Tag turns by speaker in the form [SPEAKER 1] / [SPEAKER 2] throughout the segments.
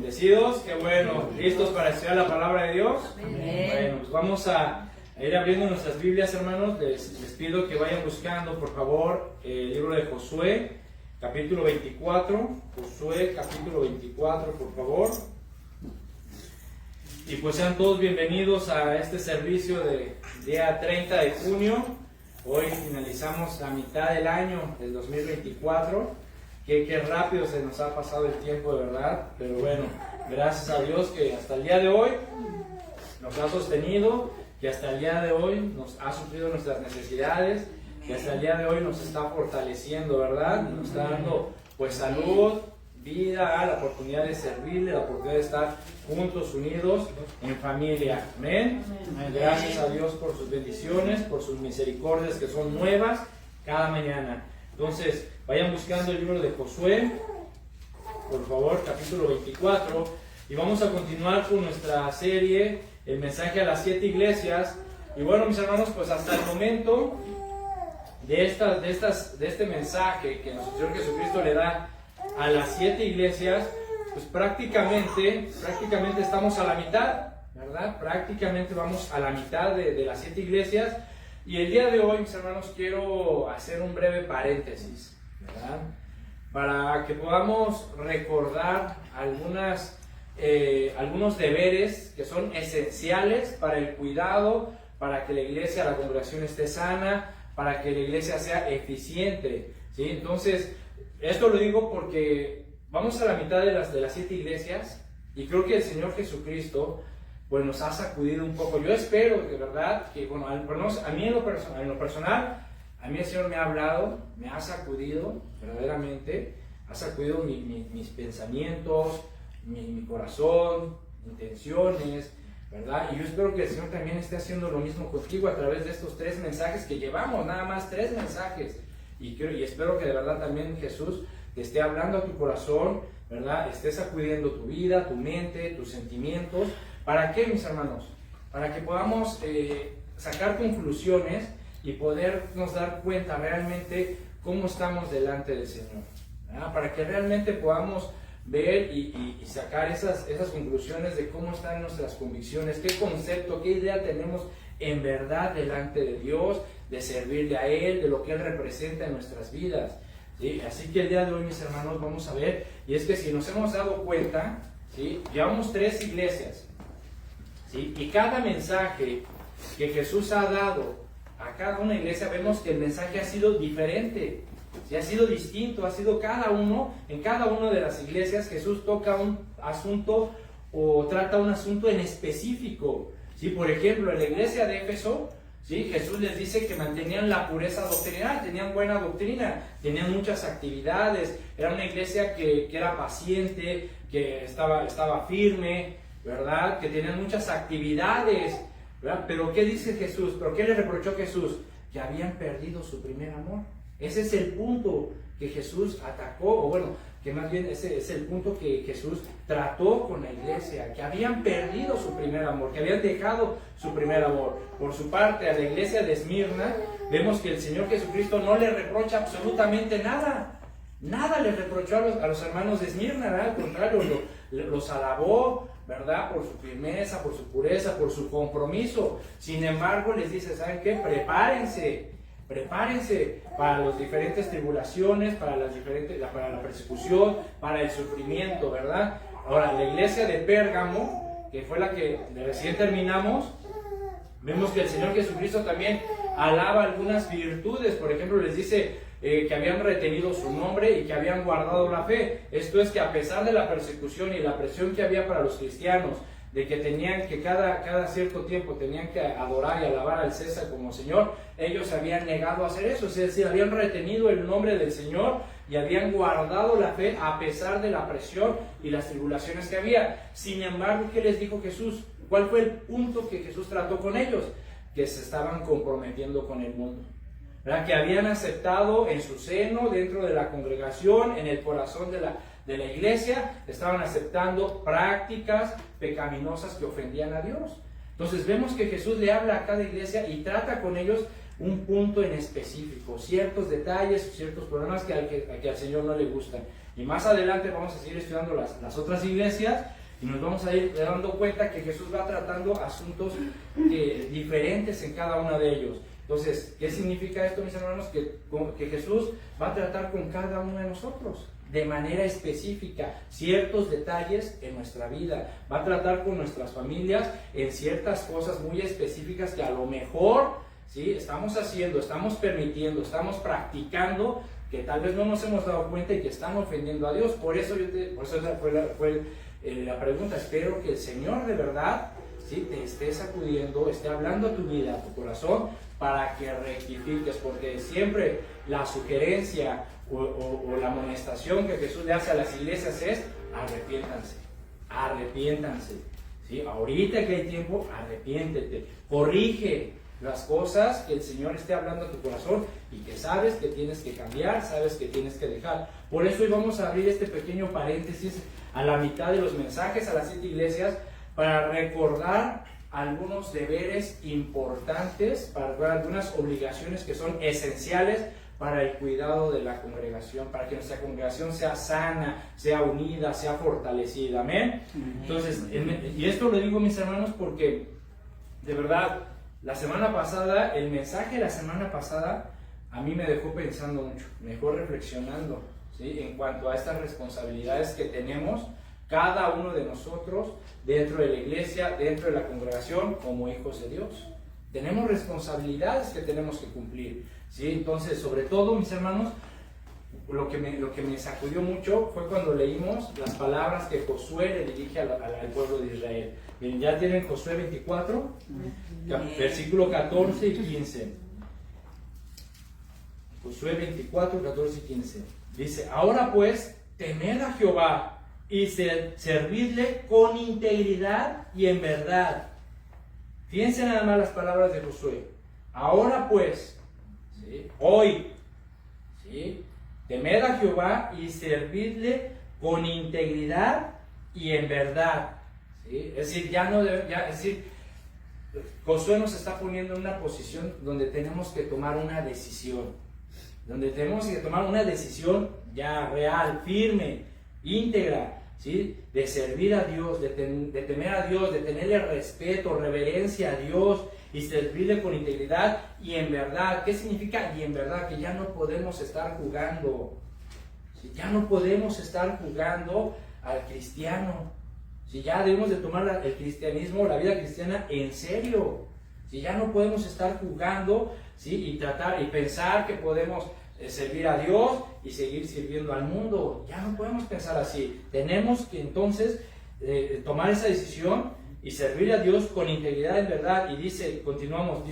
[SPEAKER 1] Bendecidos, qué bueno. ¿Listos para estudiar la palabra de Dios?
[SPEAKER 2] Amén.
[SPEAKER 1] Bueno, pues vamos a ir abriendo nuestras Biblias, hermanos. Les pido que vayan buscando, por favor, el libro de Josué, capítulo 24. Josué, capítulo 24, por favor. Y pues sean todos bienvenidos a este servicio de día 30 de junio. Hoy finalizamos la mitad del año del 2024. Qué rápido se nos ha pasado el tiempo, de verdad. Pero bueno, gracias a Dios que hasta el día de hoy nos ha sostenido, que hasta el día de hoy nos ha suplido nuestras necesidades, que hasta el día de hoy nos está fortaleciendo, ¿verdad? Nos está dando pues salud, vida, la oportunidad de servirle, la oportunidad de estar juntos, unidos, en familia. Amén. Gracias a Dios por sus bendiciones, por sus misericordias que son nuevas cada mañana. Entonces, vayan buscando el libro de Josué, por favor, capítulo 24, y vamos a continuar con nuestra serie, el mensaje a las 7 iglesias. Y bueno, mis hermanos, pues hasta el momento de este mensaje que nuestro Señor Jesucristo le da a las 7 iglesias, pues prácticamente estamos a la mitad, ¿verdad? Prácticamente vamos a la mitad de las 7 iglesias. Y el día de hoy, mis hermanos, quiero hacer un breve paréntesis, ¿verdad? Para que podamos recordar algunos deberes que son esenciales para el cuidado, para que la iglesia, la congregación esté sana, para que la iglesia sea eficiente, ¿sí? Entonces, esto lo digo porque vamos a la mitad de las 7 iglesias y creo que el Señor Jesucristo pues nos ha sacudido un poco. Yo espero de verdad que, bueno, a mí en lo personal, a mí el Señor me ha hablado, me ha sacudido, verdaderamente, ha sacudido mis pensamientos, mi corazón, intenciones, ¿verdad? Y yo espero que el Señor también esté haciendo lo mismo contigo a través de estos 3 mensajes que llevamos, nada más 3 mensajes. Y espero que de verdad también Jesús te esté hablando a tu corazón, ¿verdad? Esté sacudiendo tu vida, tu mente, tus sentimientos. ¿Para qué, mis hermanos? Para que podamos sacar conclusiones y podernos dar cuenta realmente cómo estamos delante del Señor, ¿verdad? Para que realmente podamos ver y sacar esas conclusiones de cómo están nuestras convicciones, qué concepto, qué idea tenemos en verdad delante de Dios, de servirle a Él, de lo que Él representa en nuestras vidas, ¿sí? Así que el día de hoy, mis hermanos, vamos a ver, y es que si nos hemos dado cuenta, ¿sí? Llevamos 3 iglesias, ¿sí? Y cada mensaje que Jesús ha dado a cada una iglesia, vemos que el mensaje ha sido diferente, ¿sí? Ha sido distinto, ha sido en cada una de las iglesias Jesús toca un asunto o trata un asunto en específico, ¿sí? Por ejemplo, en la iglesia de Éfeso, ¿sí? Jesús les dice que mantenían la pureza doctrinal, tenían buena doctrina, tenían muchas actividades, era una iglesia que era paciente, que estaba firme, ¿verdad? Que tenían muchas actividades, ¿verdad? Pero ¿qué dice Jesús? ¿Pero qué le reprochó Jesús? Que habían perdido su primer amor. Ese es el punto que Jesús atacó, o bueno, que más bien ese es el punto que Jesús trató con la iglesia, que habían perdido su primer amor, que habían dejado su primer amor. Por su parte, a la iglesia de Esmirna, vemos que el Señor Jesucristo no le reprocha absolutamente nada. Nada le reprochó a los hermanos de Esmirna, ¿verdad? Al contrario, los alabó, ¿verdad? Por su firmeza, por su pureza, por su compromiso. Sin embargo, les dice, ¿saben qué? Prepárense para las diferentes tribulaciones, para la persecución, para el sufrimiento, ¿verdad? Ahora, la iglesia de Pérgamo, que fue la que recién terminamos, vemos que el Señor Jesucristo también alaba algunas virtudes. Por ejemplo, les dice que habían retenido su nombre y que habían guardado la fe. Esto es que a pesar de la persecución y la presión que había para los cristianos, de que tenían que cada cierto tiempo tenían que adorar y alabar al César como Señor, ellos habían negado a hacer eso, es decir, habían retenido el nombre del Señor y habían guardado la fe a pesar de la presión y las tribulaciones que había. Sin embargo, ¿qué les dijo Jesús? ¿Cuál fue el punto que Jesús trató con ellos? Que se estaban comprometiendo con el mundo, ¿verdad? Que habían aceptado en su seno, dentro de la congregación, en el corazón de la iglesia, estaban aceptando prácticas pecaminosas que ofendían a Dios. Entonces vemos que Jesús le habla a cada iglesia y trata con ellos un punto en específico, ciertos detalles, ciertos problemas que al Señor no le gustan. Y más adelante vamos a seguir estudiando las otras iglesias y nos vamos a ir dando cuenta que Jesús va tratando asuntos diferentes en cada uno de ellos. Entonces, ¿qué significa esto, mis hermanos? Que Jesús va a tratar con cada uno de nosotros de manera específica ciertos detalles en nuestra vida. Va a tratar con nuestras familias en ciertas cosas muy específicas que a lo mejor, ¿sí?, estamos haciendo, estamos permitiendo, estamos practicando, que tal vez no nos hemos dado cuenta y que están ofendiendo a Dios. Por eso esa fue la pregunta. Espero que el Señor de verdad, ¿sí?, te esté sacudiendo, esté hablando a tu vida, a tu corazón, para que rectifiques, porque siempre la sugerencia o la amonestación que Jesús le hace a las iglesias es: arrepiéntanse, ¿sí? Ahorita que hay tiempo, arrepiéntete, corrige las cosas que el Señor esté hablando a tu corazón y que sabes que tienes que cambiar, sabes que tienes que dejar. Por eso hoy vamos a abrir este pequeño paréntesis a la mitad de los mensajes a las 7 iglesias, para recordar algunos deberes importantes, para recordar algunas obligaciones que son esenciales para el cuidado de la congregación, para que nuestra congregación sea sana, sea unida, sea fortalecida. Amén. Entonces, y esto lo digo, mis hermanos, porque de verdad, el mensaje de la semana pasada a mí me dejó pensando mucho, me dejó reflexionando, ¿sí?, en cuanto a estas responsabilidades que tenemos cada uno de nosotros dentro de la iglesia, dentro de la congregación, como hijos de Dios. Tenemos responsabilidades que tenemos que cumplir, ¿sí? Entonces, sobre todo, mis hermanos, lo que me sacudió mucho fue cuando leímos las palabras que Josué le dirige al pueblo de Israel. Miren, ya tienen Josué 24, versículo 14 y 15. Josué 24, 14 y 15. Dice: ahora pues, temed a Jehová y servidle con integridad y en verdad. Fíjense nada más las palabras de Josué. Ahora pues, ¿sí?, hoy, ¿sí?, temed a Jehová y servidle con integridad y en verdad, ¿sí? Es decir, Josué nos está poniendo en una posición donde tenemos que tomar una decisión, ya real, firme, íntegra, ¿sí?, de servir a Dios, de temer a Dios, de tenerle respeto, reverencia a Dios y servirle con integridad y en verdad. ¿Qué significa y en verdad? Que ya no podemos estar jugando, ¿sí? Ya no podemos estar jugando al cristiano, ¿sí? Ya debemos de tomar el cristianismo, la vida cristiana en serio, ¿sí? Ya no podemos estar jugando, ¿sí?, y pensar que podemos servir a Dios y seguir sirviendo al mundo. Ya no podemos pensar así. Tenemos que entonces tomar esa decisión y servir a Dios con integridad en verdad. Y continuamos,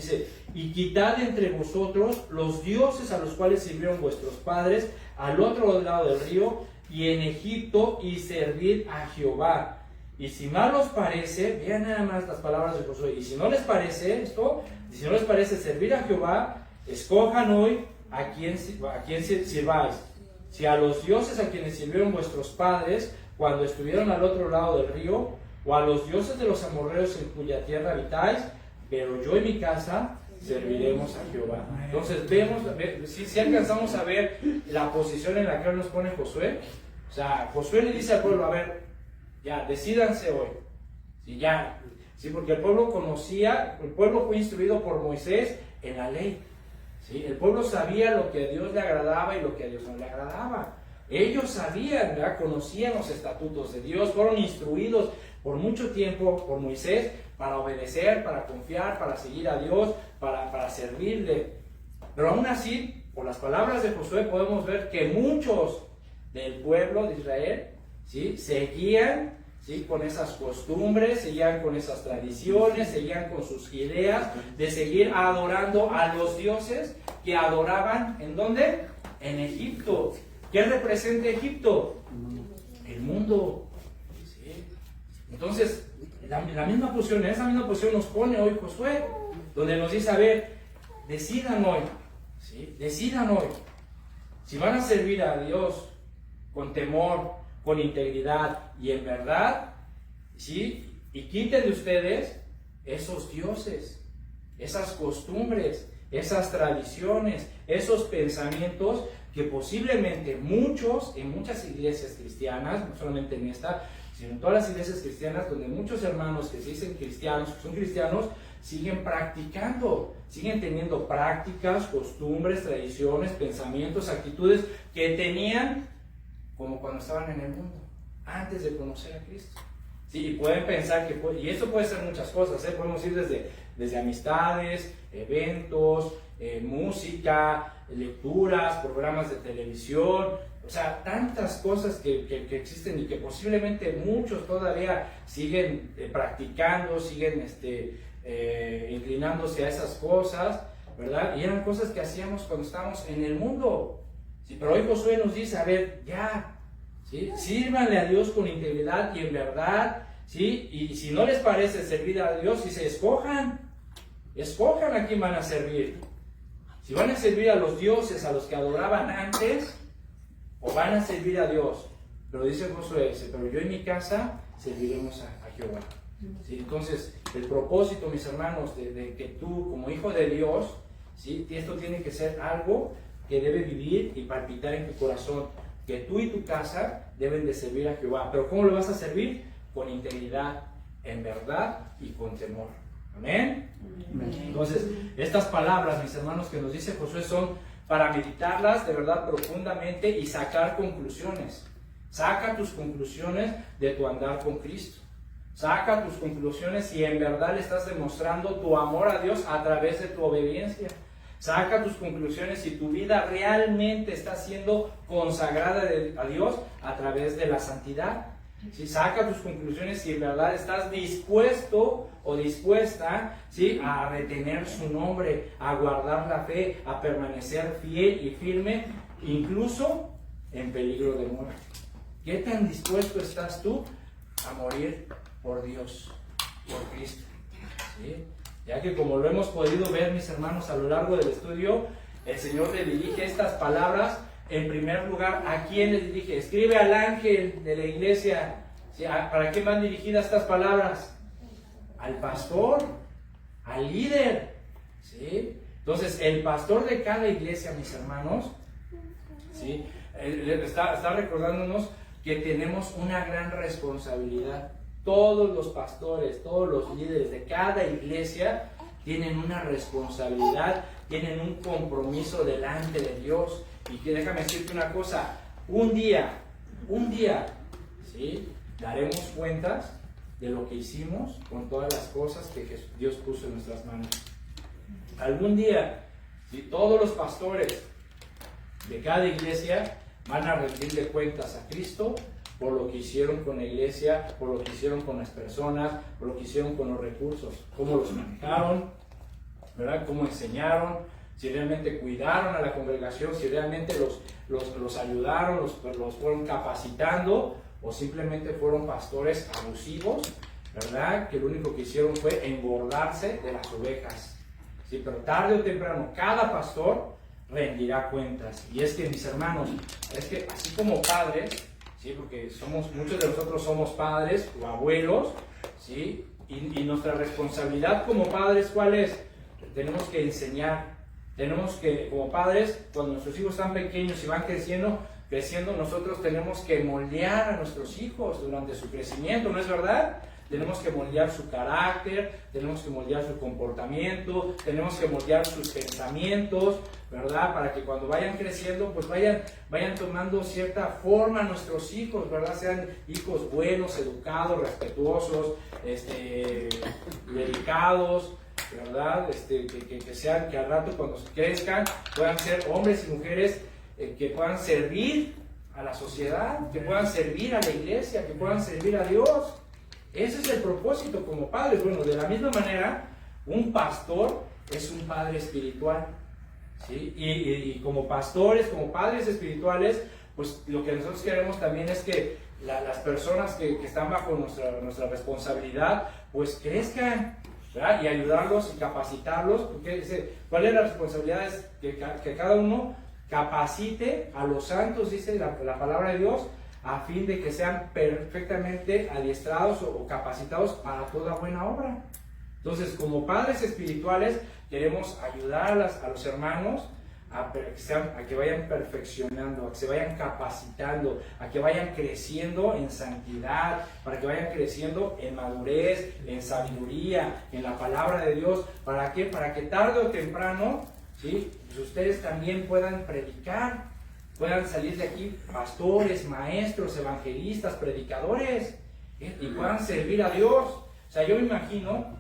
[SPEAKER 1] y quitad entre vosotros los dioses a los cuales sirvieron vuestros padres al otro lado del río y en Egipto, y servid a Jehová. Y si mal os parece, vean nada más las palabras de Josué, y si no les parece servir a Jehová, escojan hoy a quién sirváis, si a los dioses a quienes sirvieron vuestros padres cuando estuvieron al otro lado del río, o a los dioses de los amorreos en cuya tierra habitáis, pero yo y mi casa serviremos a Jehová. Entonces si alcanzamos a ver la posición en la que él nos pone Josué. O sea, Josué le dice al pueblo: a ver, ya, decídanse hoy, ¿sí? Porque el pueblo fue instruido por Moisés en la ley. ¿Sí? El pueblo sabía lo que a Dios le agradaba y lo que a Dios no le agradaba. Ellos sabían, ¿verdad?, conocían los estatutos de Dios, fueron instruidos por mucho tiempo por Moisés para obedecer, para confiar, para seguir a Dios, para servirle. Pero aún así, por las palabras de Josué, podemos ver que muchos del pueblo de Israel, ¿sí?, seguían, ¿sí?, con esas costumbres, seguían con esas tradiciones, seguían con sus ideas de seguir adorando a los dioses que adoraban, ¿en dónde? En Egipto. ¿Qué representa Egipto? El mundo. ¿Sí? Entonces, en esa misma posición nos pone hoy Josué, donde nos dice: a ver, decidan hoy, ¿sí?, decidan hoy, si van a servir a Dios con temor, con integridad y en verdad, ¿sí?, y quiten de ustedes esos dioses, esas costumbres, esas tradiciones, esos pensamientos que posiblemente muchos, en muchas iglesias cristianas, no solamente en esta, sino en todas las iglesias cristianas, donde muchos hermanos que se dicen cristianos, que son cristianos, siguen practicando, siguen teniendo prácticas, costumbres, tradiciones, pensamientos, actitudes que tenían como cuando estaban en el mundo, antes de conocer a Cristo. Sí, y pueden pensar que, y esto puede ser muchas cosas, podemos ir desde amistades, eventos, música, lecturas, programas de televisión, o sea, tantas cosas que existen y que posiblemente muchos todavía siguen practicando, siguen inclinándose a esas cosas, ¿verdad? Y eran cosas que hacíamos cuando estábamos en el mundo. Sí, pero hoy Josué nos dice, a ver, ya, ¿sí? Sírvanle a Dios con integridad y en verdad, ¿sí? Y si no les parece servir a Dios, si se escojan a quién van a servir. Si van a servir a los dioses a los que adoraban antes, o van a servir a Dios. Pero dice Josué, pero yo en mi casa serviremos a Jehová. ¿Sí? Entonces, el propósito, mis hermanos, de que tú, como hijo de Dios, ¿sí? Esto tiene que ser algo que debe vivir y palpitar en tu corazón, que tú y tu casa deben de servir a Jehová. Pero ¿cómo lo vas a servir? Con integridad, en verdad y con temor. Amén. Entonces, estas palabras, mis hermanos, que nos dice Josué son para meditarlas de verdad profundamente y sacar conclusiones. Saca tus conclusiones de tu andar con Cristo. Saca tus conclusiones si en verdad le estás demostrando tu amor a Dios a través de tu obediencia. Saca tus conclusiones si tu vida realmente está siendo consagrada a Dios a través de la santidad. ¿Sí? Saca tus conclusiones si en verdad estás dispuesto o dispuesta, ¿sí? A retener su nombre, a guardar la fe, a permanecer fiel y firme, incluso en peligro de muerte. ¿Qué tan dispuesto estás tú a morir por Dios, por Cristo? ¿Sí? Ya que como lo hemos podido ver, mis hermanos, a lo largo del estudio, el Señor le dirige estas palabras. En primer lugar, ¿a quién le dirige? Escribe al ángel de la iglesia. ¿Sí? ¿Para qué van dirigidas estas palabras? Al pastor, al líder. ¿Sí? Entonces, el pastor de cada iglesia, mis hermanos, ¿sí? Está recordándonos que tenemos una gran responsabilidad. Todos los pastores, todos los líderes de cada iglesia tienen una responsabilidad, tienen un compromiso delante de Dios. Y que déjame decirte una cosa, un día, ¿sí? Daremos cuentas de lo que hicimos con todas las cosas que Dios puso en nuestras manos. Algún día, ¿sí? Todos los pastores de cada iglesia van a rendirle cuentas a Cristo por lo que hicieron con la iglesia, por lo que hicieron con las personas, por lo que hicieron con los recursos, cómo los manejaron, ¿verdad? Cómo enseñaron, si realmente cuidaron a la congregación, si realmente los ayudaron, los fueron capacitando, o simplemente fueron pastores abusivos, ¿verdad? Que lo único que hicieron fue engordarse de las ovejas. Sí, pero tarde o temprano cada pastor rendirá cuentas. Y es que, mis hermanos, es que así como padres, ¿sí? Porque muchos de nosotros somos padres o abuelos, ¿sí? Y nuestra responsabilidad como padres, ¿cuál es? Tenemos que enseñar. Tenemos que, como padres, cuando nuestros hijos están pequeños y van creciendo, nosotros tenemos que moldear a nuestros hijos durante su crecimiento, ¿no es verdad? Tenemos que moldear su carácter, tenemos que moldear su comportamiento, tenemos que moldear sus pensamientos, ¿verdad? Para que cuando vayan creciendo, pues vayan tomando cierta forma nuestros hijos, ¿verdad? Sean hijos buenos, educados, respetuosos, dedicados, ¿verdad? Que sean, que al rato cuando crezcan puedan ser hombres y mujeres que puedan servir a la sociedad, que puedan servir a la iglesia, que puedan servir a Dios. Ese es el propósito como padres. Bueno, de la misma manera, un pastor es un padre espiritual, ¿sí? Y como pastores, como padres espirituales, pues lo que nosotros queremos también es que las personas que están bajo nuestra responsabilidad, pues crezcan, ¿verdad? Y ayudarlos y capacitarlos, porque ¿cuál es la responsabilidad? Es que cada uno capacite a los santos, dice la palabra de Dios, a fin de que sean perfectamente adiestrados o capacitados para toda buena obra. Entonces, como padres espirituales, queremos ayudar a los hermanos a que vayan perfeccionando, a que se vayan capacitando, a que vayan creciendo en santidad, para que vayan creciendo en madurez, en sabiduría, en la palabra de Dios. ¿Para qué? Para que tarde o temprano, ¿sí?, pues ustedes también puedan predicar, puedan salir de aquí pastores, maestros, evangelistas, predicadores, y puedan servir a Dios. O sea, yo me imagino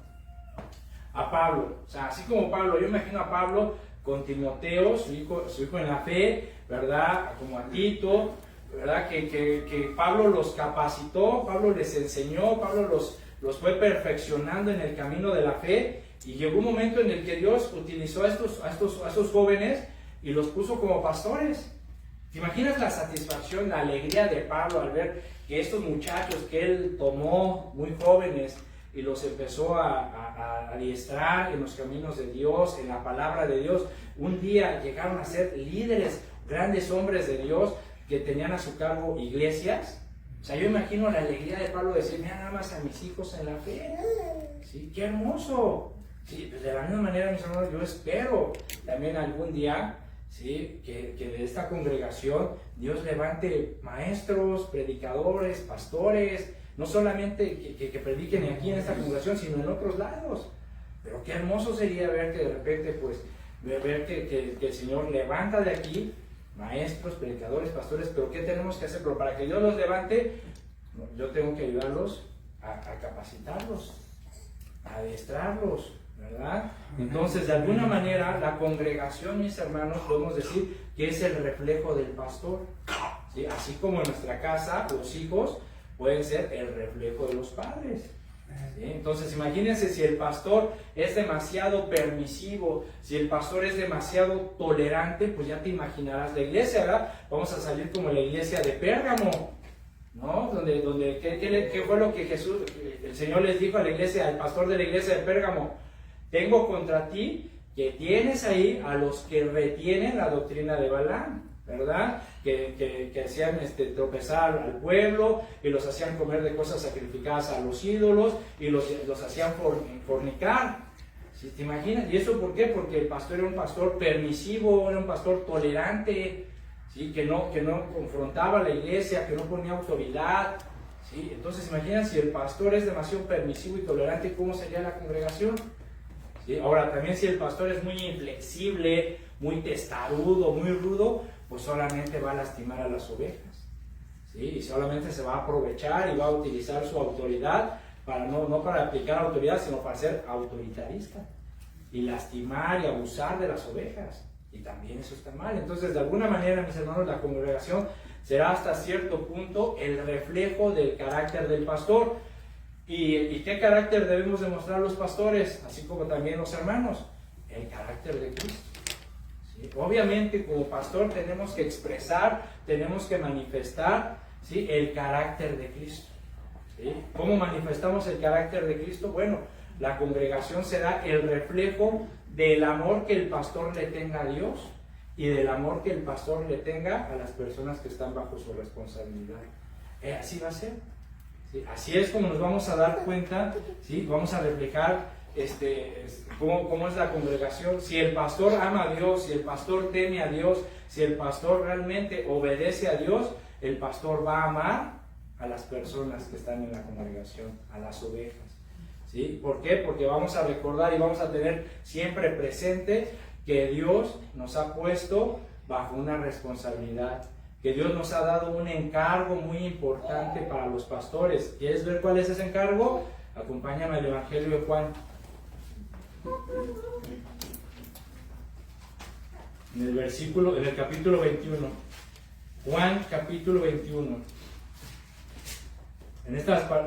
[SPEAKER 1] a Pablo, o sea, así como Pablo, yo imagino a Pablo con Timoteo, su hijo en la fe, ¿verdad? Como a Tito, ¿verdad? Que Pablo los capacitó, Pablo les enseñó, Pablo los fue perfeccionando en el camino de la fe, y llegó un momento en el que Dios utilizó a estos jóvenes y los puso como pastores. ¿Te imaginas la satisfacción, la alegría de Pablo al ver que estos muchachos que él tomó muy jóvenes y los empezó a adiestrar en los caminos de Dios, en la palabra de Dios, un día llegaron a ser líderes, grandes hombres de Dios que tenían a su cargo iglesias? O sea, yo imagino la alegría de Pablo de decir, mira nada más a mis hijos en la fe, ¿sí? ¡Qué hermoso! Sí, pues de la misma manera, mis hermanos, yo espero también algún día, ¿sí?, que de esta congregación Dios levante maestros, predicadores, pastores, no solamente que prediquen aquí en esta congregación, sino en otros lados. Pero qué hermoso sería ver que de repente, pues, ver que el Señor levanta de aquí maestros, predicadores, pastores. Pero ¿qué tenemos que hacer? Pero para que Dios los levante, yo tengo que ayudarlos a capacitarlos, a adiestrarlos, ¿verdad? Entonces, de alguna manera, la congregación, mis hermanos, podemos decir que es el reflejo del pastor, ¿sí? Así como en nuestra casa, los hijos pueden ser el reflejo de los padres, ¿sí? Entonces, imagínense si el pastor es demasiado permisivo, si el pastor es demasiado tolerante, pues ya te imaginarás la iglesia, ¿verdad? Vamos a salir como la iglesia de Pérgamo, ¿no? ¿Qué fue lo que Jesús, el Señor les dijo a la iglesia, al pastor de la iglesia de Pérgamo? Tengo contra ti que tienes ahí a los que retienen la doctrina de Balaam, ¿verdad? Que hacían tropezar al pueblo, y los hacían comer de cosas sacrificadas a los ídolos, y los hacían fornicar. ¿Sí? ¿Te imaginas? ¿Y eso por qué? Porque el pastor era un pastor permisivo, era un pastor tolerante, ¿sí? que no confrontaba a la iglesia, que no ponía autoridad, ¿sí? Entonces, imagina si el pastor es demasiado permisivo y tolerante, ¿cómo sería la congregación? ¿Sí? Ahora, también si el pastor es muy inflexible, muy testarudo, muy rudo, pues solamente va a lastimar a las ovejas, ¿sí? Y solamente se va a aprovechar y va a utilizar su autoridad para no para aplicar autoridad, sino para ser autoritarista y lastimar y abusar de las ovejas. Y también eso está mal. Entonces, de alguna manera, mis hermanos, la congregación será hasta cierto punto el reflejo del carácter del pastor. ¿Y qué carácter debemos demostrar los pastores, así como también los hermanos? El carácter de Cristo. ¿Sí? Obviamente, como pastor tenemos que expresar, tenemos que manifestar, ¿sí?, el carácter de Cristo. ¿Sí? ¿Cómo manifestamos el carácter de Cristo? Bueno, la congregación será el reflejo del amor que el pastor le tenga a Dios y del amor que el pastor le tenga a las personas que están bajo su responsabilidad. Así va a ser. ¿Sí? Así es como nos vamos a dar cuenta, ¿sí? Vamos a reflejar cómo es la congregación. Si el pastor ama a Dios, si el pastor teme a Dios, si el pastor realmente obedece a Dios, el pastor va a amar a las personas que están en la congregación, a las ovejas. ¿Sí? ¿Por qué? Porque vamos a recordar y vamos a tener siempre presente que Dios nos ha puesto bajo una responsabilidad, que Dios nos ha dado un encargo muy importante para los pastores. ¿Quieres ver cuál es ese encargo? Acompáñame al Evangelio de Juan. En el capítulo 21. Juan capítulo 21.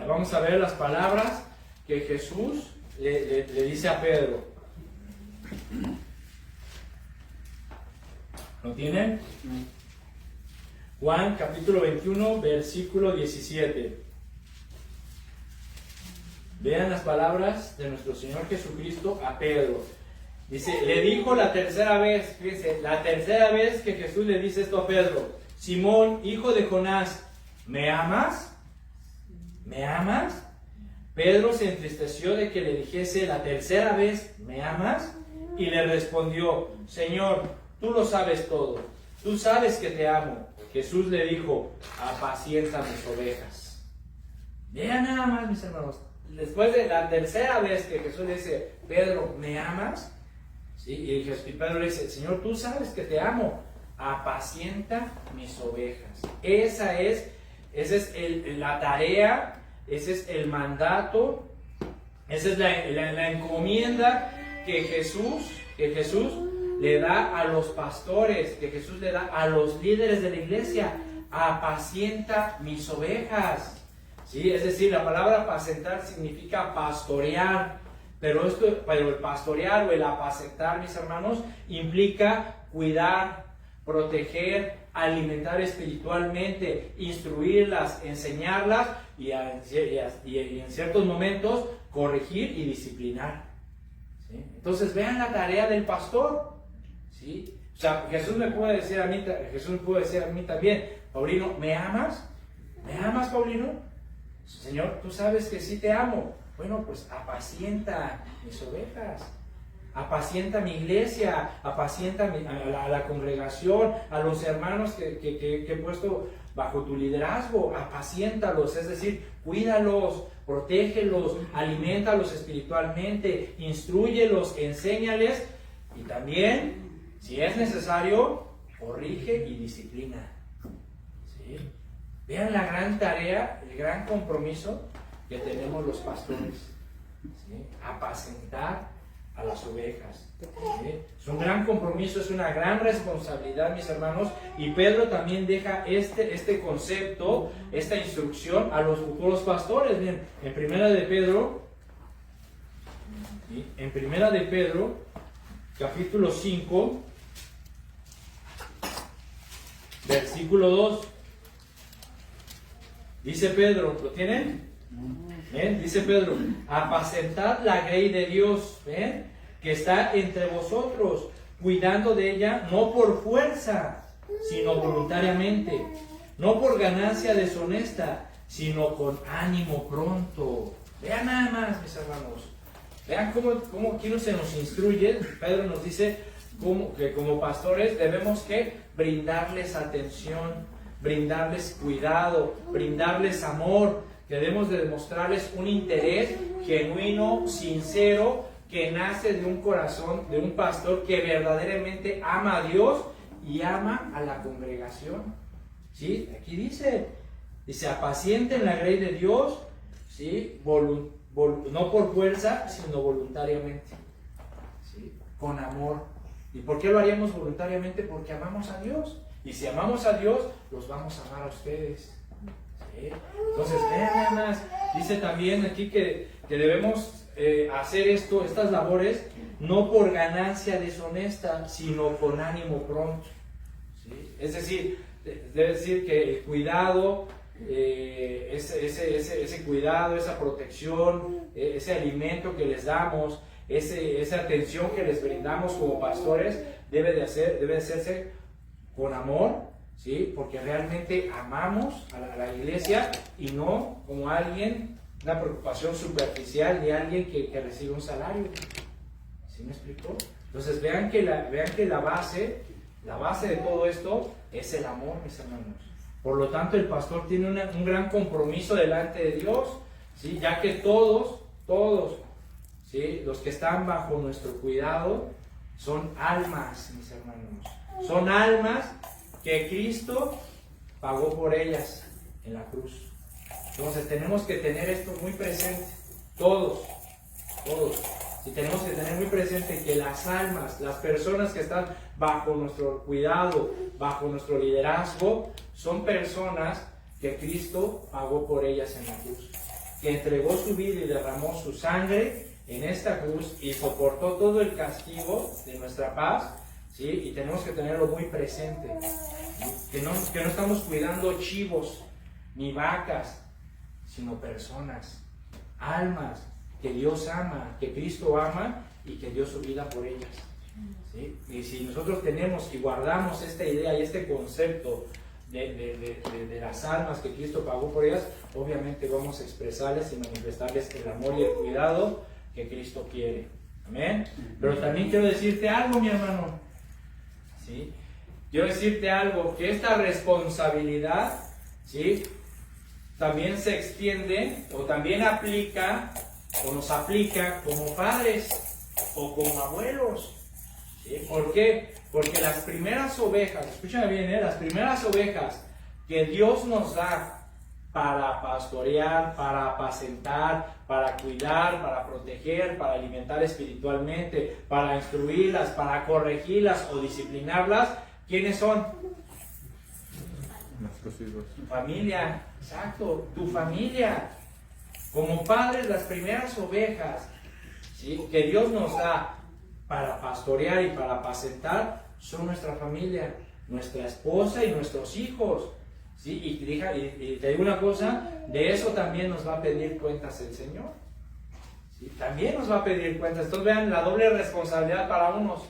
[SPEAKER 1] Vamos a ver las palabras que Jesús le dice a Pedro. ¿Lo tienen? Juan capítulo 21, versículo 17. Vean las palabras de nuestro Señor Jesucristo a Pedro. Dice, le dijo la tercera vez, fíjense, la tercera vez que Jesús le dice esto a Pedro: Simón, hijo de Jonás, ¿me amas? ¿Me amas? Pedro se entristeció de que le dijese la tercera vez, ¿me amas? Y le respondió, Señor, tú lo sabes todo, tú sabes que te amo. Jesús le dijo, apacienta mis ovejas. Vean nada más, mis hermanos, después de la tercera vez que Jesús le dice, Pedro, ¿me amas? ¿Sí? Y Pedro le dice, Señor, tú sabes que te amo, apacienta mis ovejas. Esa es la tarea, ese es el mandato, esa es la encomienda que Jesús le da a los pastores, que Jesús le da a los líderes de la iglesia. Apacienta mis ovejas. ¿Sí? Es decir, la palabra apacentar significa pastorear, pero el pastorear o el apacentar, mis hermanos, implica cuidar, proteger, alimentar espiritualmente, instruirlas, enseñarlas y en ciertos momentos corregir y disciplinar. ¿Sí? Entonces vean la tarea del pastor. ¿Sí? O sea, Jesús me puede decir a mí también, Paulino, ¿me amas? ¿Me amas, Paulino? Señor, tú sabes que sí te amo. Bueno, pues apacienta mis ovejas, apacienta mi iglesia, apacienta a la congregación, a los hermanos que he puesto bajo tu liderazgo, apaciéntalos, es decir, cuídalos, protégelos, aliméntalos espiritualmente, instrúyelos, enséñales y también, si es necesario, corrige y disciplina. ¿Sí? Vean la gran tarea, el gran compromiso que tenemos los pastores. ¿Sí? Apacentar a las ovejas. ¿Sí? Es un gran compromiso, es una gran responsabilidad, mis hermanos, y Pedro también deja este concepto, esta instrucción a los futuros pastores. Bien, en Primera de Pedro, capítulo 5, versículo 2, dice Pedro, ¿lo tienen? ¿Ven? Dice Pedro, apacentad la grey de Dios, ¿ven? Que está entre vosotros, cuidando de ella, no por fuerza, sino voluntariamente, no por ganancia deshonesta, sino con ánimo pronto. Vean nada más, mis hermanos, vean cómo aquí se nos instruye. Pedro nos dice que como pastores debemos que brindarles atención, brindarles cuidado, brindarles amor, que debemos de demostrarles un interés genuino, sincero, que nace de un corazón de un pastor que verdaderamente ama a Dios y ama a la congregación. ¿Sí? Aquí dice apacienten la grey de Dios, ¿sí? No por fuerza, sino voluntariamente, ¿sí? Con amor. ¿Y por qué lo haríamos voluntariamente? Porque amamos a Dios. Y si amamos a Dios, los vamos a amar a ustedes. ¿Sí? Entonces, vean nada más. Dice también aquí que debemos hacer estas labores no por ganancia deshonesta, sino con ánimo pronto. ¿Sí? Es decir, debe decir que el cuidado, ese cuidado, esa protección, ese alimento que les damos, esa atención que les brindamos como pastores, debe hacerse con amor, ¿sí? Porque realmente amamos a la iglesia y no como una preocupación superficial de alguien que recibe un salario. ¿Sí me explicó? Entonces vean que la base de todo esto es el amor, mis hermanos. Por lo tanto, el pastor tiene un gran compromiso delante de Dios, ¿sí? Ya que todos, ¿sí? Los que están bajo nuestro cuidado son almas, mis hermanos. Son almas que Cristo pagó por ellas en la cruz. Entonces tenemos que tener esto muy presente, todos. Y tenemos que tener muy presente que las almas, las personas que están bajo nuestro cuidado, bajo nuestro liderazgo, son personas que Cristo pagó por ellas en la cruz, que entregó su vida y derramó su sangre en esta cruz y soportó todo el castigo de nuestra paz, ¿sí? Y tenemos que tenerlo muy presente, ¿sí? Que no estamos cuidando chivos ni vacas, sino personas, almas que Dios ama, que Cristo ama y que dio su vida por ellas, ¿sí? Y si nosotros tenemos y guardamos esta idea y este concepto de las almas que Cristo pagó por ellas, obviamente vamos a expresarles y manifestarles el amor y el cuidado que Cristo quiere. Amén. Pero también quiero decirte algo, mi hermano. ¿Sí? Quiero decirte algo, que esta responsabilidad, ¿sí?, también se extiende o también aplica o nos aplica como padres o como abuelos. ¿Sí? ¿Por qué? Porque las primeras ovejas, escúchame bien, las primeras ovejas que Dios nos da para pastorear, para apacentar, para cuidar, para proteger, para alimentar espiritualmente, para instruirlas, para corregirlas o disciplinarlas, ¿quiénes son?
[SPEAKER 2] Nuestros hijos.
[SPEAKER 1] Tu familia, exacto, tu familia. Como padres, las primeras ovejas, ¿sí?, que Dios nos da para pastorear y para apacentar son nuestra familia, nuestra esposa y nuestros hijos. ¿Sí? Y te digo una cosa, de eso también nos va a pedir cuentas el Señor. ¿Sí? También nos va a pedir cuentas. Entonces vean la doble responsabilidad para unos.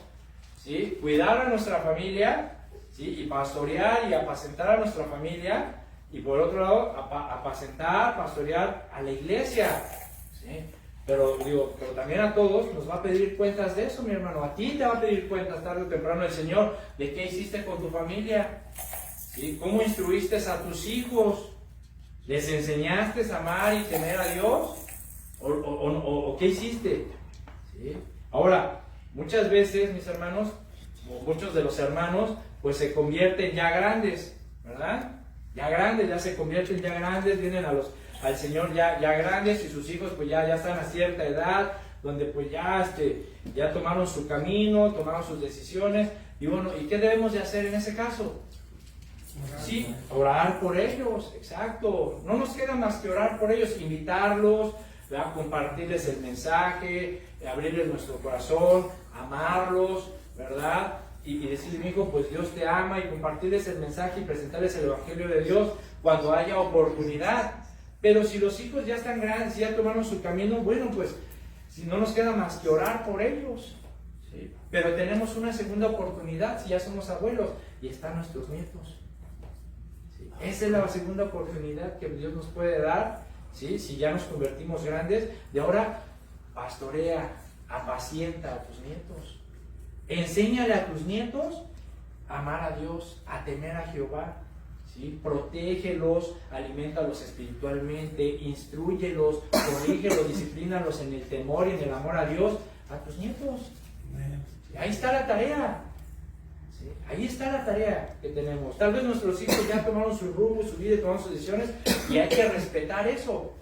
[SPEAKER 1] ¿Sí? Cuidar a nuestra familia, ¿sí?, y pastorear y apacentar a nuestra familia. Y por otro lado, apacentar, pastorear a la iglesia. ¿Sí? Pero también a todos nos va a pedir cuentas de eso, mi hermano. A ti te va a pedir cuentas tarde o temprano el Señor de qué hiciste con tu familia. ¿Sí? ¿Cómo instruiste a tus hijos? ¿Les enseñaste a amar y temer a Dios? ¿O qué hiciste? ¿Sí? Ahora, muchas veces, mis hermanos, o muchos de los hermanos, pues se convierten ya grandes, ¿verdad? Ya grandes, ya se convierten ya grandes, vienen al Señor ya grandes, y sus hijos pues ya están a cierta edad, donde pues ya tomaron su camino, tomaron sus decisiones. Y bueno, ¿y qué debemos de hacer en ese caso? Sí, orar por ellos, exacto. No nos queda más que orar por ellos, invitarlos, ¿verdad?, compartirles el mensaje, abrirles nuestro corazón, amarlos, ¿verdad? Y decirle, mi hijo, pues Dios te ama, y compartirles el mensaje y presentarles el Evangelio de Dios cuando haya oportunidad. Pero si los hijos ya están grandes, ya tomaron su camino, bueno, pues si no nos queda más que orar por ellos. ¿Sí? Pero tenemos una segunda oportunidad si ya somos abuelos y están nuestros nietos. ¿Sí? Esa es la segunda oportunidad que Dios nos puede dar, ¿sí?, si ya nos convertimos grandes. De ahora, pastorea, apacienta a tus nietos. Enséñale a tus nietos a amar a Dios, a temer a Jehová. ¿Sí? Protégelos, alimentalos espiritualmente, instrúyelos, corrígelos, disciplínalos en el temor y en el amor a Dios, a tus nietos. ¿Sí? Ahí está la tarea. ¿Sí? Ahí está la tarea que tenemos. Tal vez nuestros hijos ya tomaron su rumbo, su vida, tomaron sus decisiones, y hay que respetar eso.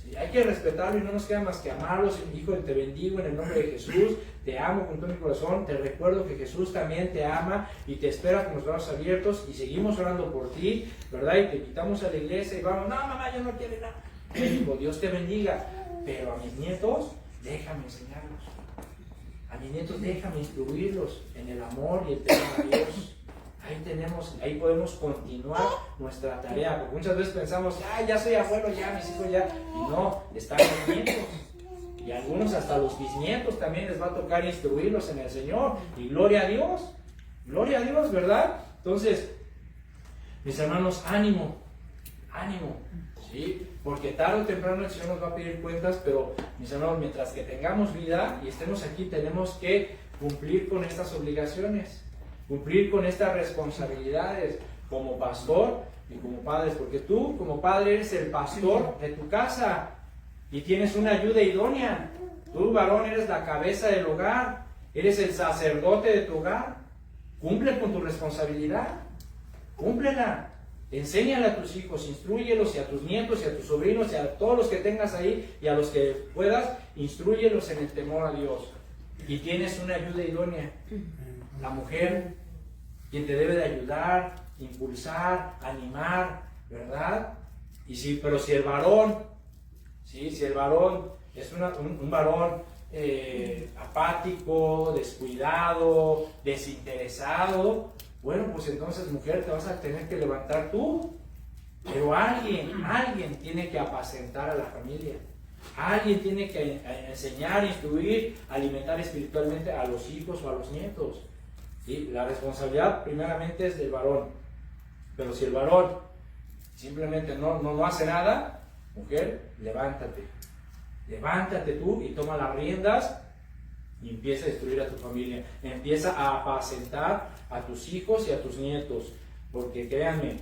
[SPEAKER 1] ¿Sí? Hay que respetarlo, y no nos queda más que amarlos. Hijo, te bendigo en el nombre de Jesús, te amo con todo mi corazón, te recuerdo que Jesús también te ama y te espera con los brazos abiertos, y seguimos orando por ti, ¿verdad? Y te invitamos a la iglesia y vamos, no mamá, yo no quiero nada. Digo, Dios te bendiga, pero a mis nietos déjame enseñarlos, a mis nietos déjame instruirlos en el amor y el temor a Dios. Ahí podemos continuar nuestra tarea, porque muchas veces pensamos, ya soy abuelo, ya mis hijos ya, y no, están los nietos. Y a algunos hasta los bisnietos también les va a tocar instruirlos en el Señor. Y gloria a Dios, ¿verdad? Entonces, mis hermanos, ánimo, ¿sí? Porque tarde o temprano el Señor nos va a pedir cuentas, pero mis hermanos, mientras que tengamos vida y estemos aquí, tenemos que cumplir con estas obligaciones, cumplir con estas responsabilidades como pastor y como padres, porque tú como padre eres el pastor de tu casa. Y tienes una ayuda idónea. Tú, varón, eres la cabeza del hogar. Eres el sacerdote de tu hogar. Cumple con tu responsabilidad. Cúmplela. Enséñale a tus hijos, instrúyelos, y a tus nietos, y a tus sobrinos, y a todos los que tengas ahí, y a los que puedas, instrúyelos en el temor a Dios. Y tienes una ayuda idónea. La mujer, quien te debe de ayudar, impulsar, animar, ¿verdad? Pero si el varón, ¿sí?, si el varón es un varón apático, descuidado, desinteresado, bueno, pues entonces, mujer, te vas a tener que levantar tú. Pero alguien tiene que apacentar a la familia. Alguien tiene que enseñar, instruir, alimentar espiritualmente a los hijos o a los nietos. ¿Sí? La responsabilidad primeramente es del varón. Pero si el varón simplemente no hace nada, mujer, levántate. Levántate tú y toma las riendas y empieza a destruir a tu familia. Empieza a apacentar a tus hijos y a tus nietos. Porque créanme,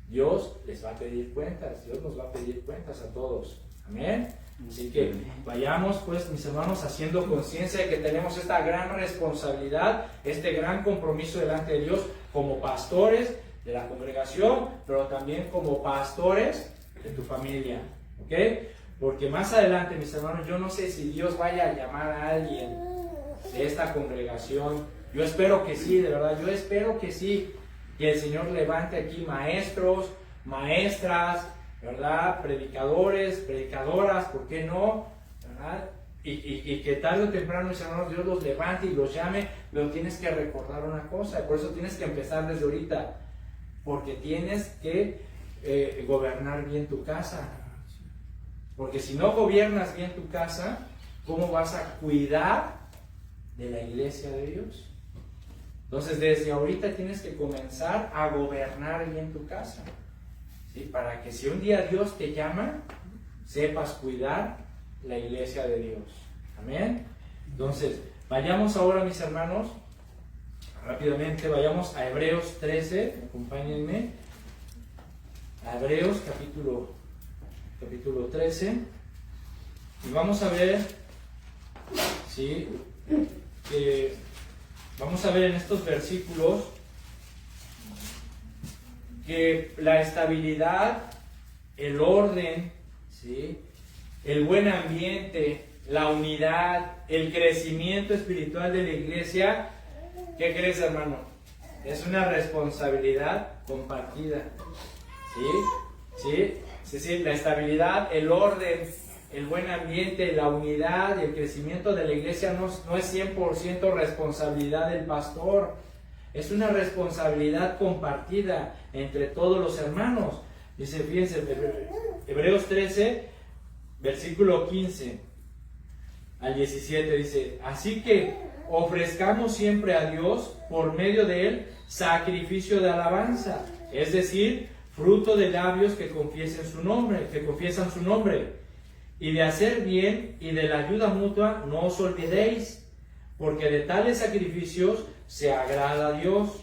[SPEAKER 1] Dios les va a pedir cuentas. Dios nos va a pedir cuentas a todos. Amén. Así que vayamos, pues, mis hermanos, haciendo conciencia de que tenemos esta gran responsabilidad, este gran compromiso delante de Dios como pastores de la congregación, pero también como pastores de tu familia. ¿Ok? Porque más adelante, mis hermanos, yo no sé si Dios vaya a llamar a alguien de esta congregación. Yo espero que sí, de verdad, yo espero que sí, que el Señor levante aquí maestros, maestras, ¿verdad? Predicadores, predicadoras, ¿por qué no? ¿Verdad? Y que tarde o temprano, mis hermanos, Dios los levante y los llame, pero tienes que recordar una cosa, por eso tienes que empezar desde ahorita, porque tienes que gobernar bien tu casa. Porque si no gobiernas bien tu casa, ¿cómo vas a cuidar de la iglesia de Dios? Entonces, desde ahorita tienes que comenzar a gobernar bien tu casa, ¿sí? Para que si un día Dios te llama, sepas cuidar la iglesia de Dios. Amén. Entonces, vayamos ahora, mis hermanos, rápidamente, vayamos a Hebreos 13, acompáñenme, a Hebreos capítulo 13, y vamos a ver, ¿sí? Vamos a ver en estos versículos que la estabilidad, el orden, ¿sí? El buen ambiente, la unidad, el crecimiento espiritual de la iglesia, ¿qué crees, hermano? Es una responsabilidad compartida, ¿sí? ¿Sí? La estabilidad, el orden, el buen ambiente, la unidad y el crecimiento de la iglesia no es 100% responsabilidad del pastor. Es una responsabilidad compartida entre todos los hermanos. Dice, fíjense, Hebreos 13, versículo 15 al 17, dice, así que ofrezcamos siempre a Dios por medio de él sacrificio de alabanza, es decir, fruto de labios que confiesan su nombre, y de hacer bien y de la ayuda mutua no os olvidéis, porque de tales sacrificios se agrada a Dios.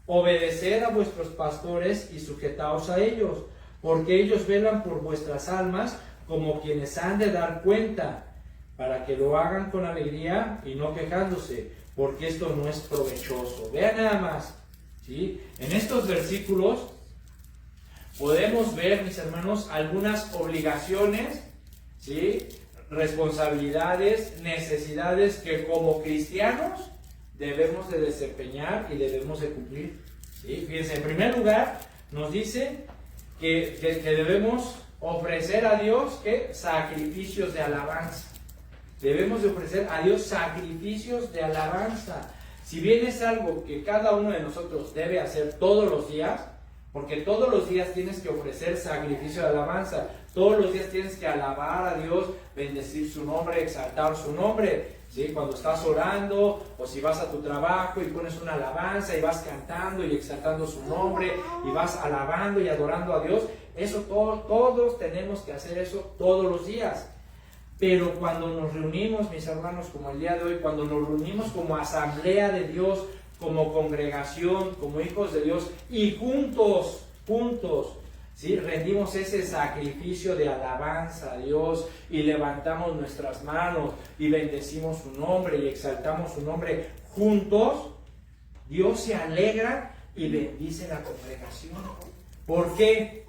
[SPEAKER 1] Obedeced a vuestros pastores y sujetaos a ellos, porque ellos velan por vuestras almas como quienes han de dar cuenta, para que lo hagan con alegría y no quejándose, porque esto no es provechoso. Vean nada más, ¿sí? En estos versículos podemos ver, mis hermanos, algunas obligaciones, ¿sí? Responsabilidades, necesidades que como cristianos debemos de desempeñar y debemos de cumplir, ¿sí? Fíjense, en primer lugar nos dice que debemos ofrecer a Dios sacrificios de alabanza. Debemos de ofrecer a Dios sacrificios de alabanza. Si bien es algo que cada uno de nosotros debe hacer todos los días, porque todos los días tienes que ofrecer sacrificio de alabanza, todos los días tienes que alabar a Dios, bendecir su nombre, exaltar su nombre, ¿sí? Cuando estás orando, o si vas a tu trabajo y pones una alabanza y vas cantando y exaltando su nombre y vas alabando y adorando a Dios, eso todos tenemos que hacer eso todos los días. Pero cuando nos reunimos, mis hermanos, como el día de hoy, cuando nos reunimos como asamblea de Dios, como congregación, como hijos de Dios, y juntos, ¿sí? Rendimos ese sacrificio de alabanza a Dios y levantamos nuestras manos y bendecimos su nombre y exaltamos su nombre juntos, Dios se alegra y bendice la congregación. ¿Por qué?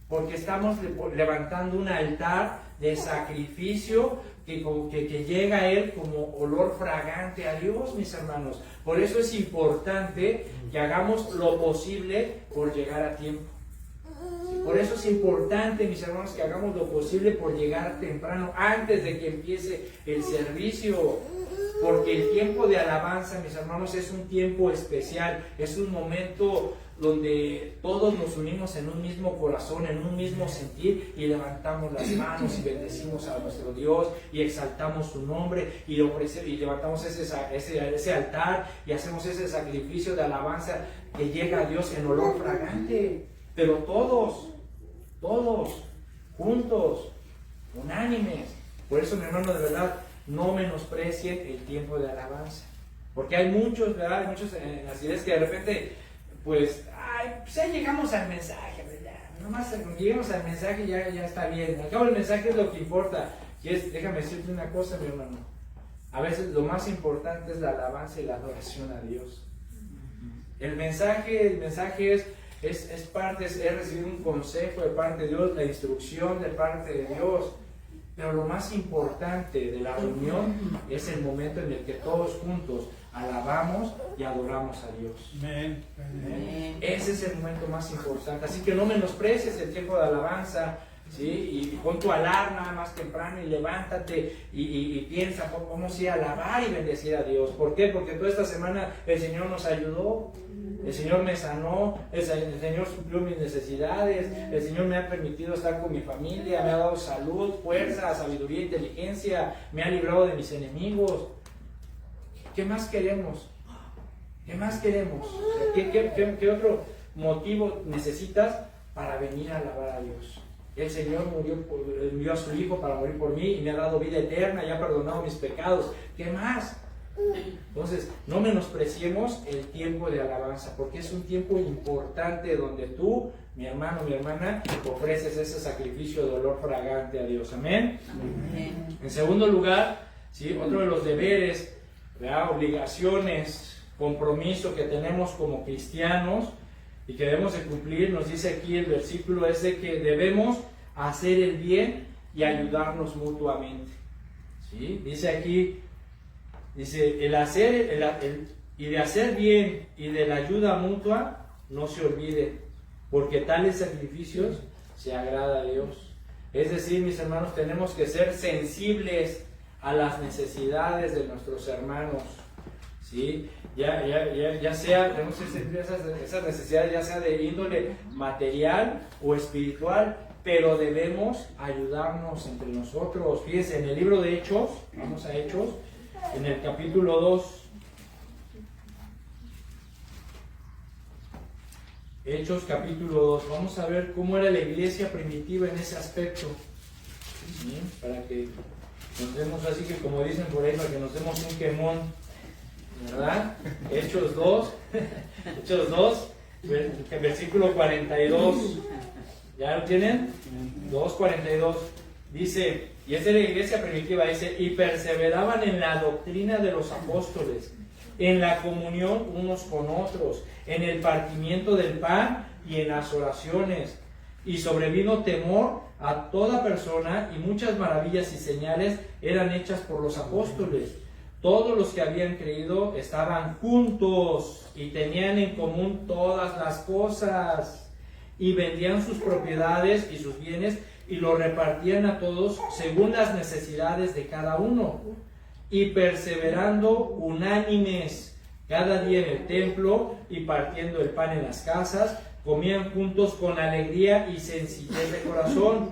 [SPEAKER 1] Porque estamos levantando un altar de sacrificio que llega a Él como olor fragante a Dios, mis hermanos. Por eso es importante que hagamos lo posible por llegar a tiempo. Por eso es importante, mis hermanos, que hagamos lo posible por llegar temprano, antes de que empiece el servicio. Porque el tiempo de alabanza, mis hermanos, es un tiempo especial, es un momento donde todos nos unimos en un mismo corazón, en un mismo sentir, y levantamos las manos y bendecimos a nuestro Dios y exaltamos su nombre y levantamos ese altar y hacemos ese sacrificio de alabanza que llega a Dios en olor fragante. pero todos, juntos, unánimes. Por eso, mi hermano, de verdad, no menosprecien el tiempo de alabanza. Porque hay muchos, ¿verdad? Hay muchos en las ideas que de repente, pues ya llegamos al mensaje, ¿verdad? Nomás lleguemos al mensaje y ya está bien. Al cabo el mensaje es lo que importa. Y déjame decirte una cosa, mi hermano. A veces lo más importante es la alabanza y la adoración a Dios. El mensaje es parte, es recibir un consejo de parte de Dios, la instrucción de parte de Dios. Pero lo más importante de la reunión es el momento en el que todos juntos alabamos y adoramos a Dios.
[SPEAKER 2] Amén.
[SPEAKER 1] Ese es el momento más importante. Así que no menosprecies el tiempo de alabanza, ¿sí? Y pon tu alarma más temprano y levántate y piensa cómo sí alabar y bendecir a Dios. ¿Por qué? Porque toda esta semana el Señor nos ayudó. El Señor me sanó, el Señor suplió mis necesidades, el Señor me ha permitido estar con mi familia, me ha dado salud, fuerza, sabiduría, inteligencia, me ha librado de mis enemigos. ¿Qué más queremos? ¿Qué más queremos? ¿Qué otro motivo necesitas para venir a alabar a Dios? El Señor envió a su Hijo para morir por mí y me ha dado vida eterna y ha perdonado mis pecados. ¿Qué más? Entonces, no menospreciemos el tiempo de alabanza, porque es un tiempo importante donde tú, mi hermano, mi hermana, ofreces ese sacrificio de olor fragante a Dios. Amén. Amén. En segundo lugar, ¿sí? Otro de los deberes, ¿verdad? Obligaciones, compromiso que tenemos como cristianos y que debemos de cumplir, nos dice aquí el versículo, es de que debemos hacer el bien y ayudarnos mutuamente. ¿Sí? Dice aquí, dice, y de hacer bien y de la ayuda mutua, no se olvide, porque tales sacrificios se agrada a Dios. Es decir, mis hermanos, tenemos que ser sensibles a las necesidades de nuestros hermanos, ¿sí? Ya sea, tenemos que sentir esas necesidades, ya sea de índole material o espiritual, pero debemos ayudarnos entre nosotros. Fíjense, en el libro de Hechos, vamos a Hechos, en el capítulo 2, Hechos capítulo 2, vamos a ver cómo era la iglesia primitiva en ese aspecto, ¿sí? Para que nos demos, así que como dicen por ahí, para que nos demos un quemón, ¿verdad? Hechos 2, versículo 42, ¿ya lo tienen? 2:42, dice, y esta es la iglesia primitiva, dice, y perseveraban en la doctrina de los apóstoles, en la comunión unos con otros, en el partimiento del pan y en las oraciones. Y sobrevino temor a toda persona, y muchas maravillas y señales eran hechas por los apóstoles. Todos los que habían creído estaban juntos y tenían en común todas las cosas, y vendían sus propiedades y sus bienes y lo repartían a todos según las necesidades de cada uno, y perseverando unánimes cada día en el templo y partiendo el pan en las casas, comían juntos con alegría y sencillez de corazón.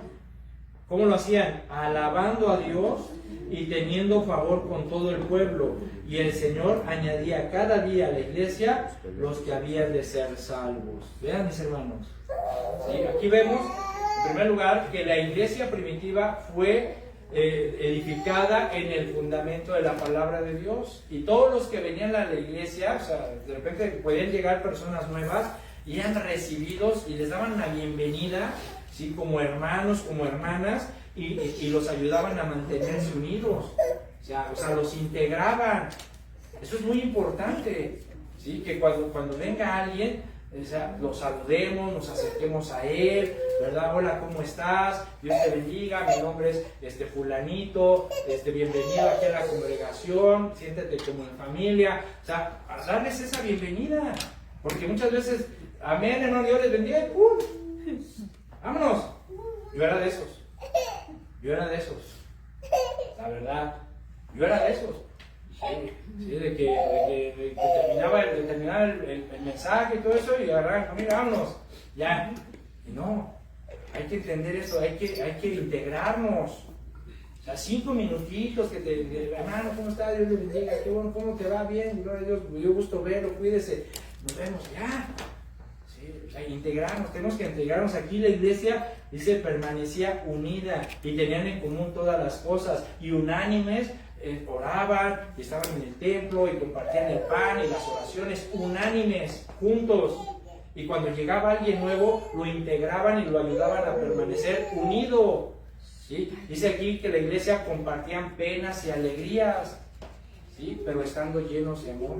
[SPEAKER 1] ¿Cómo lo hacían? Alabando a Dios y teniendo favor con todo el pueblo, y el Señor añadía cada día a la iglesia los que habían de ser salvos. Vean, mis hermanos, ¿sí? Aquí vemos en primer lugar que la iglesia primitiva fue edificada en el fundamento de la palabra de Dios, y todos los que venían a la iglesia, o sea, de repente podían llegar personas nuevas y eran recibidos y les daban la bienvenida, ¿sí? Como hermanos, como hermanas, y los ayudaban a mantenerse unidos, o sea, los integraban. Eso es muy importante, ¿sí? Que cuando venga alguien, o sea, lo saludemos, nos acerquemos a él, ¿verdad? Hola, ¿cómo estás? Dios te bendiga, mi nombre es fulanito, bienvenido aquí a la congregación, siéntete como en familia, o sea, a darles esa bienvenida, porque muchas veces, amén, hermano, Dios les bendiga, vámonos. Yo era de esos, la verdad, yo era de esos. Sí, de que terminaba el mensaje y todo eso, y agarraban, mira, vámonos, ya. Y no, hay que entender eso, hay que integrarnos. O sea, 5 minutitos que hermano, ¿cómo está? Dios le bendiga, qué bueno, ¿cómo te va? Bien, gloria a Dios, me dio gusto verlo, cuídese, nos vemos, ya. Sí, sea, integrarnos, tenemos que integrarnos. Aquí la iglesia, dice, permanecía unida y tenían en común todas las cosas y unánimes, oraban y estaban en el templo y compartían el pan y las oraciones, unánimes, juntos. Y cuando llegaba alguien nuevo, lo integraban y lo ayudaban a permanecer unido. ¿Sí? Dice aquí que la iglesia compartían penas y alegrías, ¿sí? Pero estando llenos de amor.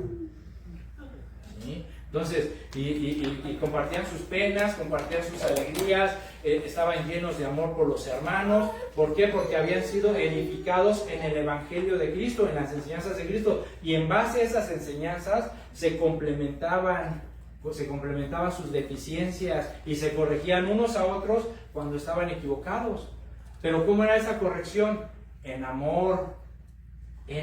[SPEAKER 1] ¿Sí? Entonces, y compartían sus penas, compartían sus alegrías, estaban llenos de amor por los hermanos. ¿Por qué? Porque habían sido edificados en el Evangelio de Cristo, en las enseñanzas de Cristo. Y en base a esas enseñanzas se complementaban sus deficiencias y se corregían unos a otros cuando estaban equivocados. Pero ¿cómo era esa corrección? En amor, ¿sí?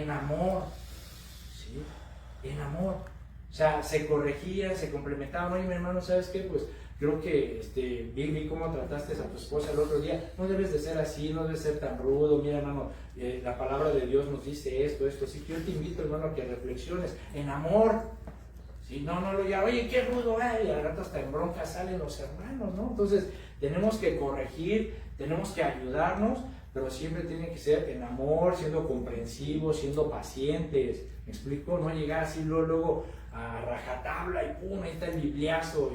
[SPEAKER 1] En amor. O sea, se corregían, se complementaban. Oye, mi hermano, ¿sabes qué? Pues creo que vi cómo trataste a tu esposa el otro día. No debes de ser así, no debes ser tan rudo. Mira, hermano, la palabra de Dios nos dice esto. Así que yo te invito, hermano, a que reflexiones en amor. ¿Sí? No lo ya, oye, qué rudo, y al rato hasta en bronca salen los hermanos, ¿no? Entonces, tenemos que corregir, tenemos que ayudarnos, pero siempre tiene que ser en amor, siendo comprensivos, siendo pacientes. ¿Me explico? No llegar así luego a rajatabla y pum, ahí está el bibliazo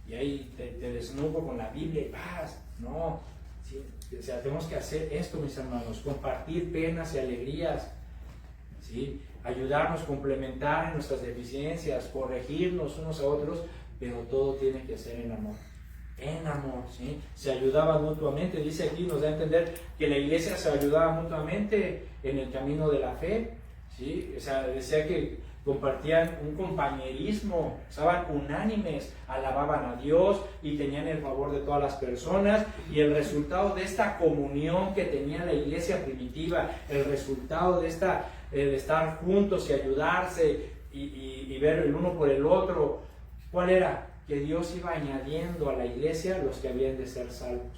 [SPEAKER 1] y ahí te desnudo con la Biblia y vas. No, ¿sí? O sea, tenemos que hacer esto, mis hermanos, compartir penas y alegrías, ¿sí? Ayudarnos, complementar en nuestras deficiencias, corregirnos unos a otros, pero todo tiene que ser en amor. En amor, ¿sí? Se ayudaban mutuamente. Dice aquí, nos da a entender que la iglesia se ayudaba mutuamente en el camino de la fe, ¿sí? O sea, decía que compartían un compañerismo, estaban unánimes, alababan a Dios y tenían el favor de todas las personas. Y el resultado de esta comunión que tenía la iglesia primitiva, el resultado de estar juntos y ayudarse y ver el uno por el otro, ¿cuál era? Que Dios iba añadiendo a la iglesia los que habían de ser salvos.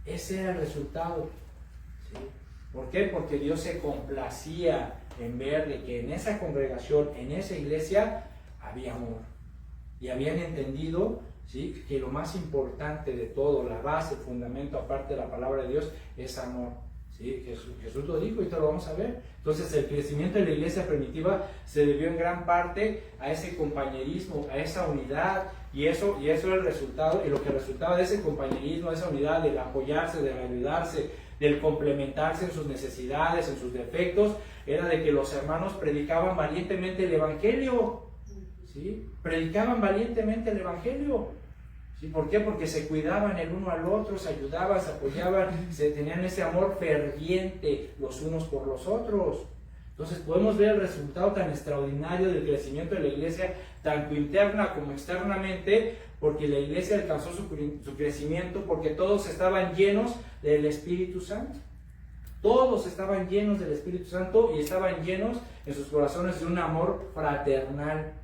[SPEAKER 1] Ese era el resultado, ¿sí? ¿Por qué? Porque Dios se complacía en ver de que en esa congregación, en esa iglesia, había amor. Y habían entendido, ¿sí?, que lo más importante de todo, la base, el fundamento, aparte de la palabra de Dios, es amor. ¿Sí? Jesús lo dijo y te lo vamos a ver. Entonces el crecimiento de la iglesia primitiva se debió en gran parte a ese compañerismo, a esa unidad, y eso era el resultado, y lo que resultaba de ese compañerismo, de esa unidad, del apoyarse, del ayudarse, del complementarse en sus necesidades, en sus defectos, era de que los hermanos predicaban valientemente el Evangelio, ¿sí? Predicaban valientemente el Evangelio. ¿Sí? ¿Por qué? Porque se cuidaban el uno al otro, se ayudaban, se apoyaban, tenían ese amor ferviente los unos por los otros. Entonces podemos ver el resultado tan extraordinario del crecimiento de la iglesia, tanto interna como externamente, porque la iglesia alcanzó su crecimiento porque todos estaban llenos del Espíritu Santo. Todos estaban llenos del Espíritu Santo y estaban llenos en sus corazones de un amor fraternal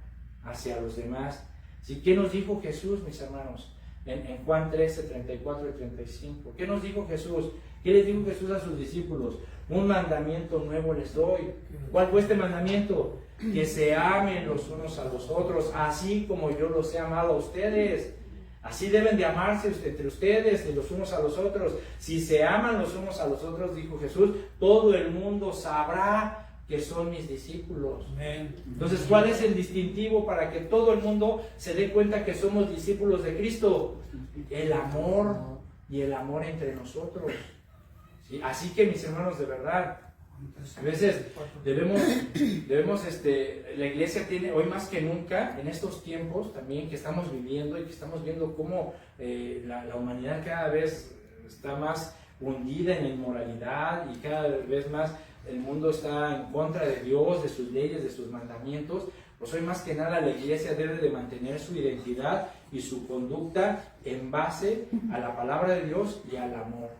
[SPEAKER 1] hacia los demás. ¿Sí? ¿Qué nos dijo Jesús, mis hermanos? En Juan 13, 34 y 35. ¿Qué nos dijo Jesús? ¿Qué les dijo Jesús a sus discípulos? Un mandamiento nuevo les doy. ¿Cuál fue este mandamiento? Que se amen los unos a los otros, así como yo los he amado a ustedes. Así deben de amarse entre ustedes, de los unos a los otros. Si se aman los unos a los otros, dijo Jesús, todo el mundo sabrá que son mis discípulos. Entonces, ¿cuál es el distintivo para que todo el mundo se dé cuenta que somos discípulos de Cristo? El amor y el amor entre nosotros. ¿Sí? Así que, mis hermanos, de verdad, a veces debemos la iglesia tiene, hoy más que nunca, en estos tiempos también que estamos viviendo y que estamos viendo cómo la humanidad cada vez está más hundida en la inmoralidad y cada vez más el mundo está en contra de Dios, de sus leyes, de sus mandamientos, pues hoy más que nada la iglesia debe de mantener su identidad y su conducta en base a la palabra de Dios y al amor.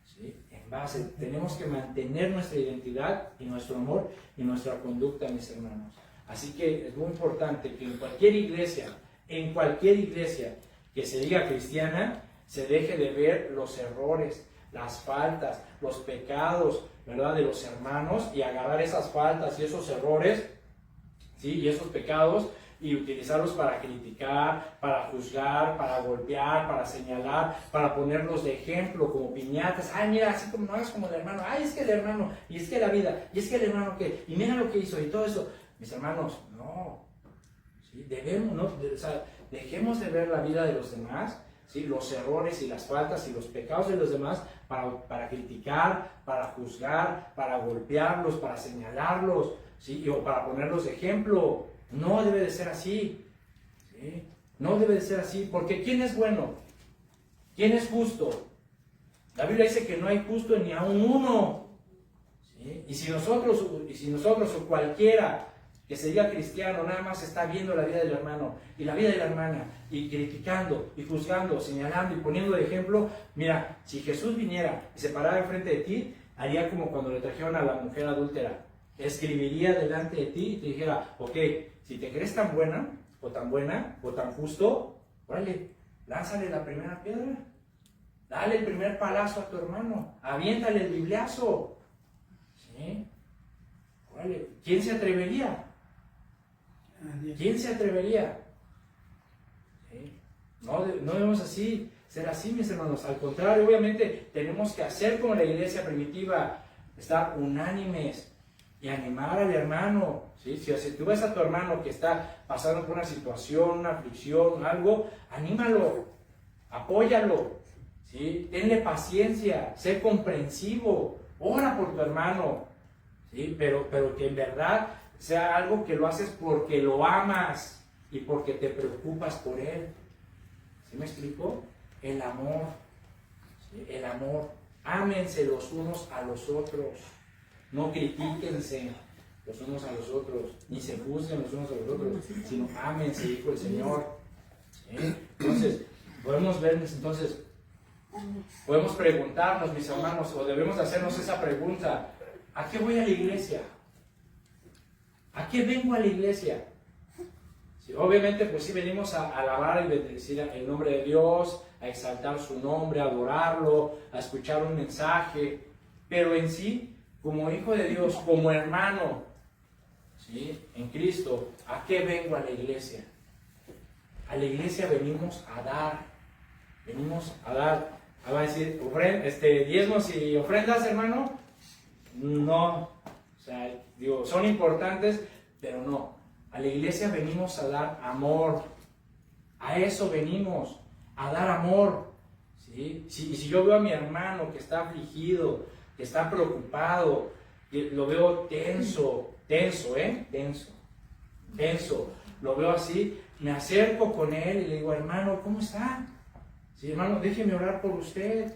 [SPEAKER 1] ¿Sí? En base, tenemos que mantener nuestra identidad y nuestro amor y nuestra conducta, mis hermanos. Así que es muy importante que en cualquier iglesia que se diga cristiana, se deje de ver los errores, las faltas, los pecados, ¿verdad?, de los hermanos, y agarrar esas faltas y esos errores, ¿sí?, y esos pecados y utilizarlos para criticar, para juzgar, para golpear, para señalar, para ponerlos de ejemplo como piñatas. Ay, mira, así como no hagas como el hermano. Ay, es que el hermano, y es que la vida, y es que el hermano que, y mira lo que hizo y todo eso. Mis hermanos, no. ¿Sí? Debemos, ¿no? O sea, dejemos de ver la vida de los demás, ¿sí? Los errores y las faltas y los pecados de los demás para criticar, para juzgar, para golpearlos, para señalarlos, ¿sí? O para ponerlos de ejemplo. No debe de ser así, ¿sí? No debe de ser así, porque ¿quién es bueno? ¿Quién es justo? La Biblia dice que no hay justo ni aun uno, ¿sí? Y si nosotros o cualquiera que se diga cristiano nada más está viendo la vida del hermano y la vida de la hermana y criticando y juzgando, señalando y poniendo de ejemplo, mira, si Jesús viniera y se parara enfrente de ti, haría como cuando le trajeron a la mujer adúltera, escribiría delante de ti y te dijera, ok, si te crees tan buena o tan justo, órale, lánzale la primera piedra, dale el primer palazo a tu hermano, aviéntale el bibliazo, ¿sí? Órale, ¿quién se atrevería? ¿Quién se atrevería? ¿Sí? No debemos ser así, mis hermanos. Al contrario, obviamente tenemos que hacer como la iglesia primitiva, estar unánimes y animar al hermano. ¿Sí? Si tú ves a tu hermano que está pasando por una situación, una aflicción, algo, anímalo, apóyalo, ¿sí? Tenle paciencia, sé comprensivo, ora por tu hermano, ¿sí? Pero que en verdad sea algo que lo haces porque lo amas y porque te preocupas por él. ¿Sí me explico? El amor, ¿sí? El amor. Ámense los unos a los otros. No critíquense los unos a los otros, ni se juzguen los unos a los otros, sino ámense, dijo el Señor. ¿Sí? Entonces, podemos preguntarnos, mis hermanos, o debemos hacernos esa pregunta: ¿a qué voy a la iglesia? ¿A qué vengo a la iglesia? Sí, obviamente, pues sí venimos a alabar y bendecir el nombre de Dios, a exaltar su nombre, a adorarlo, a escuchar un mensaje, pero en sí, como hijo de Dios, como hermano, ¿sí? En Cristo, ¿a qué vengo a la iglesia? A la iglesia venimos a dar, va a decir, diezmos y ofrendas, hermano, no. O sea, digo, son importantes, pero no. A la iglesia venimos a dar amor. A eso venimos, a dar amor. ¿Sí? Si yo veo a mi hermano que está afligido, que está preocupado, que lo veo tenso, lo veo así, me acerco con él y le digo: hermano, ¿cómo está? Sí, hermano, déjeme orar por usted.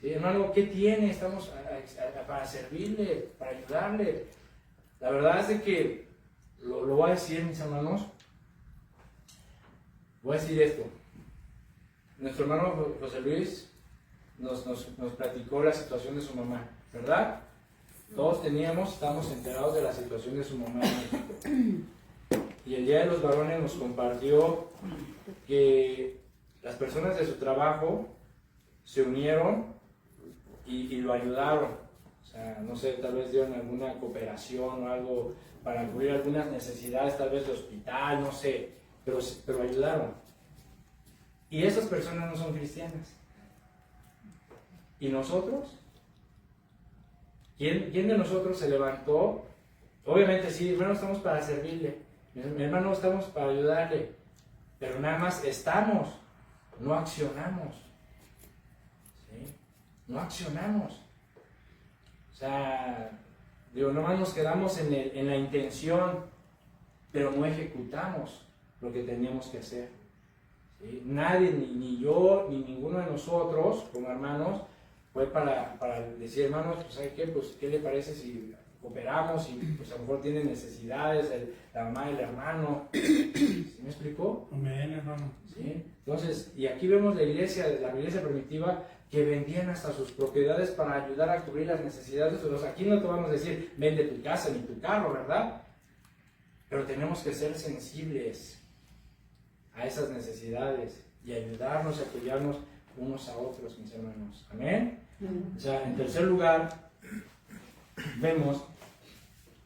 [SPEAKER 1] Sí, hermano, ¿qué tiene? Estamos para servirle, para ayudarle. La verdad es de que lo voy a decir, mis hermanos. Voy a decir esto. Nuestro hermano José Luis nos platicó la situación de su mamá, ¿verdad? Todos estamos enterados de la situación de su mamá en México. Y el Día de los Varones nos compartió que las personas de su trabajo se unieron y lo ayudaron. O sea, no sé, tal vez dieron alguna cooperación o algo para cubrir algunas necesidades, tal vez de hospital, no sé, pero ayudaron. Y esas personas no son cristianas. ¿Y nosotros? ¿Quién de nosotros se levantó? Obviamente sí, hermano, estamos para servirle, mi hermano, estamos para ayudarle, pero nada más estamos, no accionamos. ¿Sí? No accionamos. O sea, digo, nomás nos quedamos en la intención, pero no ejecutamos lo que teníamos que hacer. ¿Sí? Nadie, ni yo, ni ninguno de nosotros, como hermanos, fue para decir: hermanos, pues ¿sabe qué? Pues ¿qué le parece si cooperamos? Y pues a lo mejor tienen necesidades la mamá y el hermano. ¿Sí me explicó?
[SPEAKER 2] Amén, hermano.
[SPEAKER 1] ¿Sí? Entonces, y aquí vemos la iglesia primitiva, que vendían hasta sus propiedades para ayudar a cubrir las necesidades de los. Aquí no te vamos a decir: vende tu casa ni tu carro, ¿verdad? Pero tenemos que ser sensibles a esas necesidades y ayudarnos y apoyarnos unos a otros, mis hermanos. Amén. O sea, en tercer lugar, vemos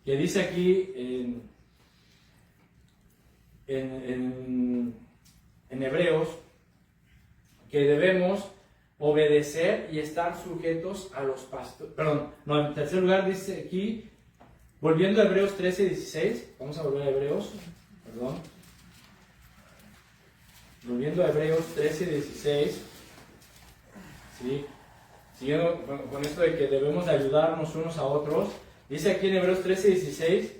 [SPEAKER 1] que dice aquí en Hebreos que debemos obedecer y estar sujetos a los pastores. Perdón, no, en tercer lugar dice aquí, volviendo a Hebreos 13:16, vamos a volver a Hebreos, perdón. Volviendo a Hebreos 13:16, ¿sí? Siguiendo con esto de que debemos de ayudarnos unos a otros, dice aquí en Hebreos 13:16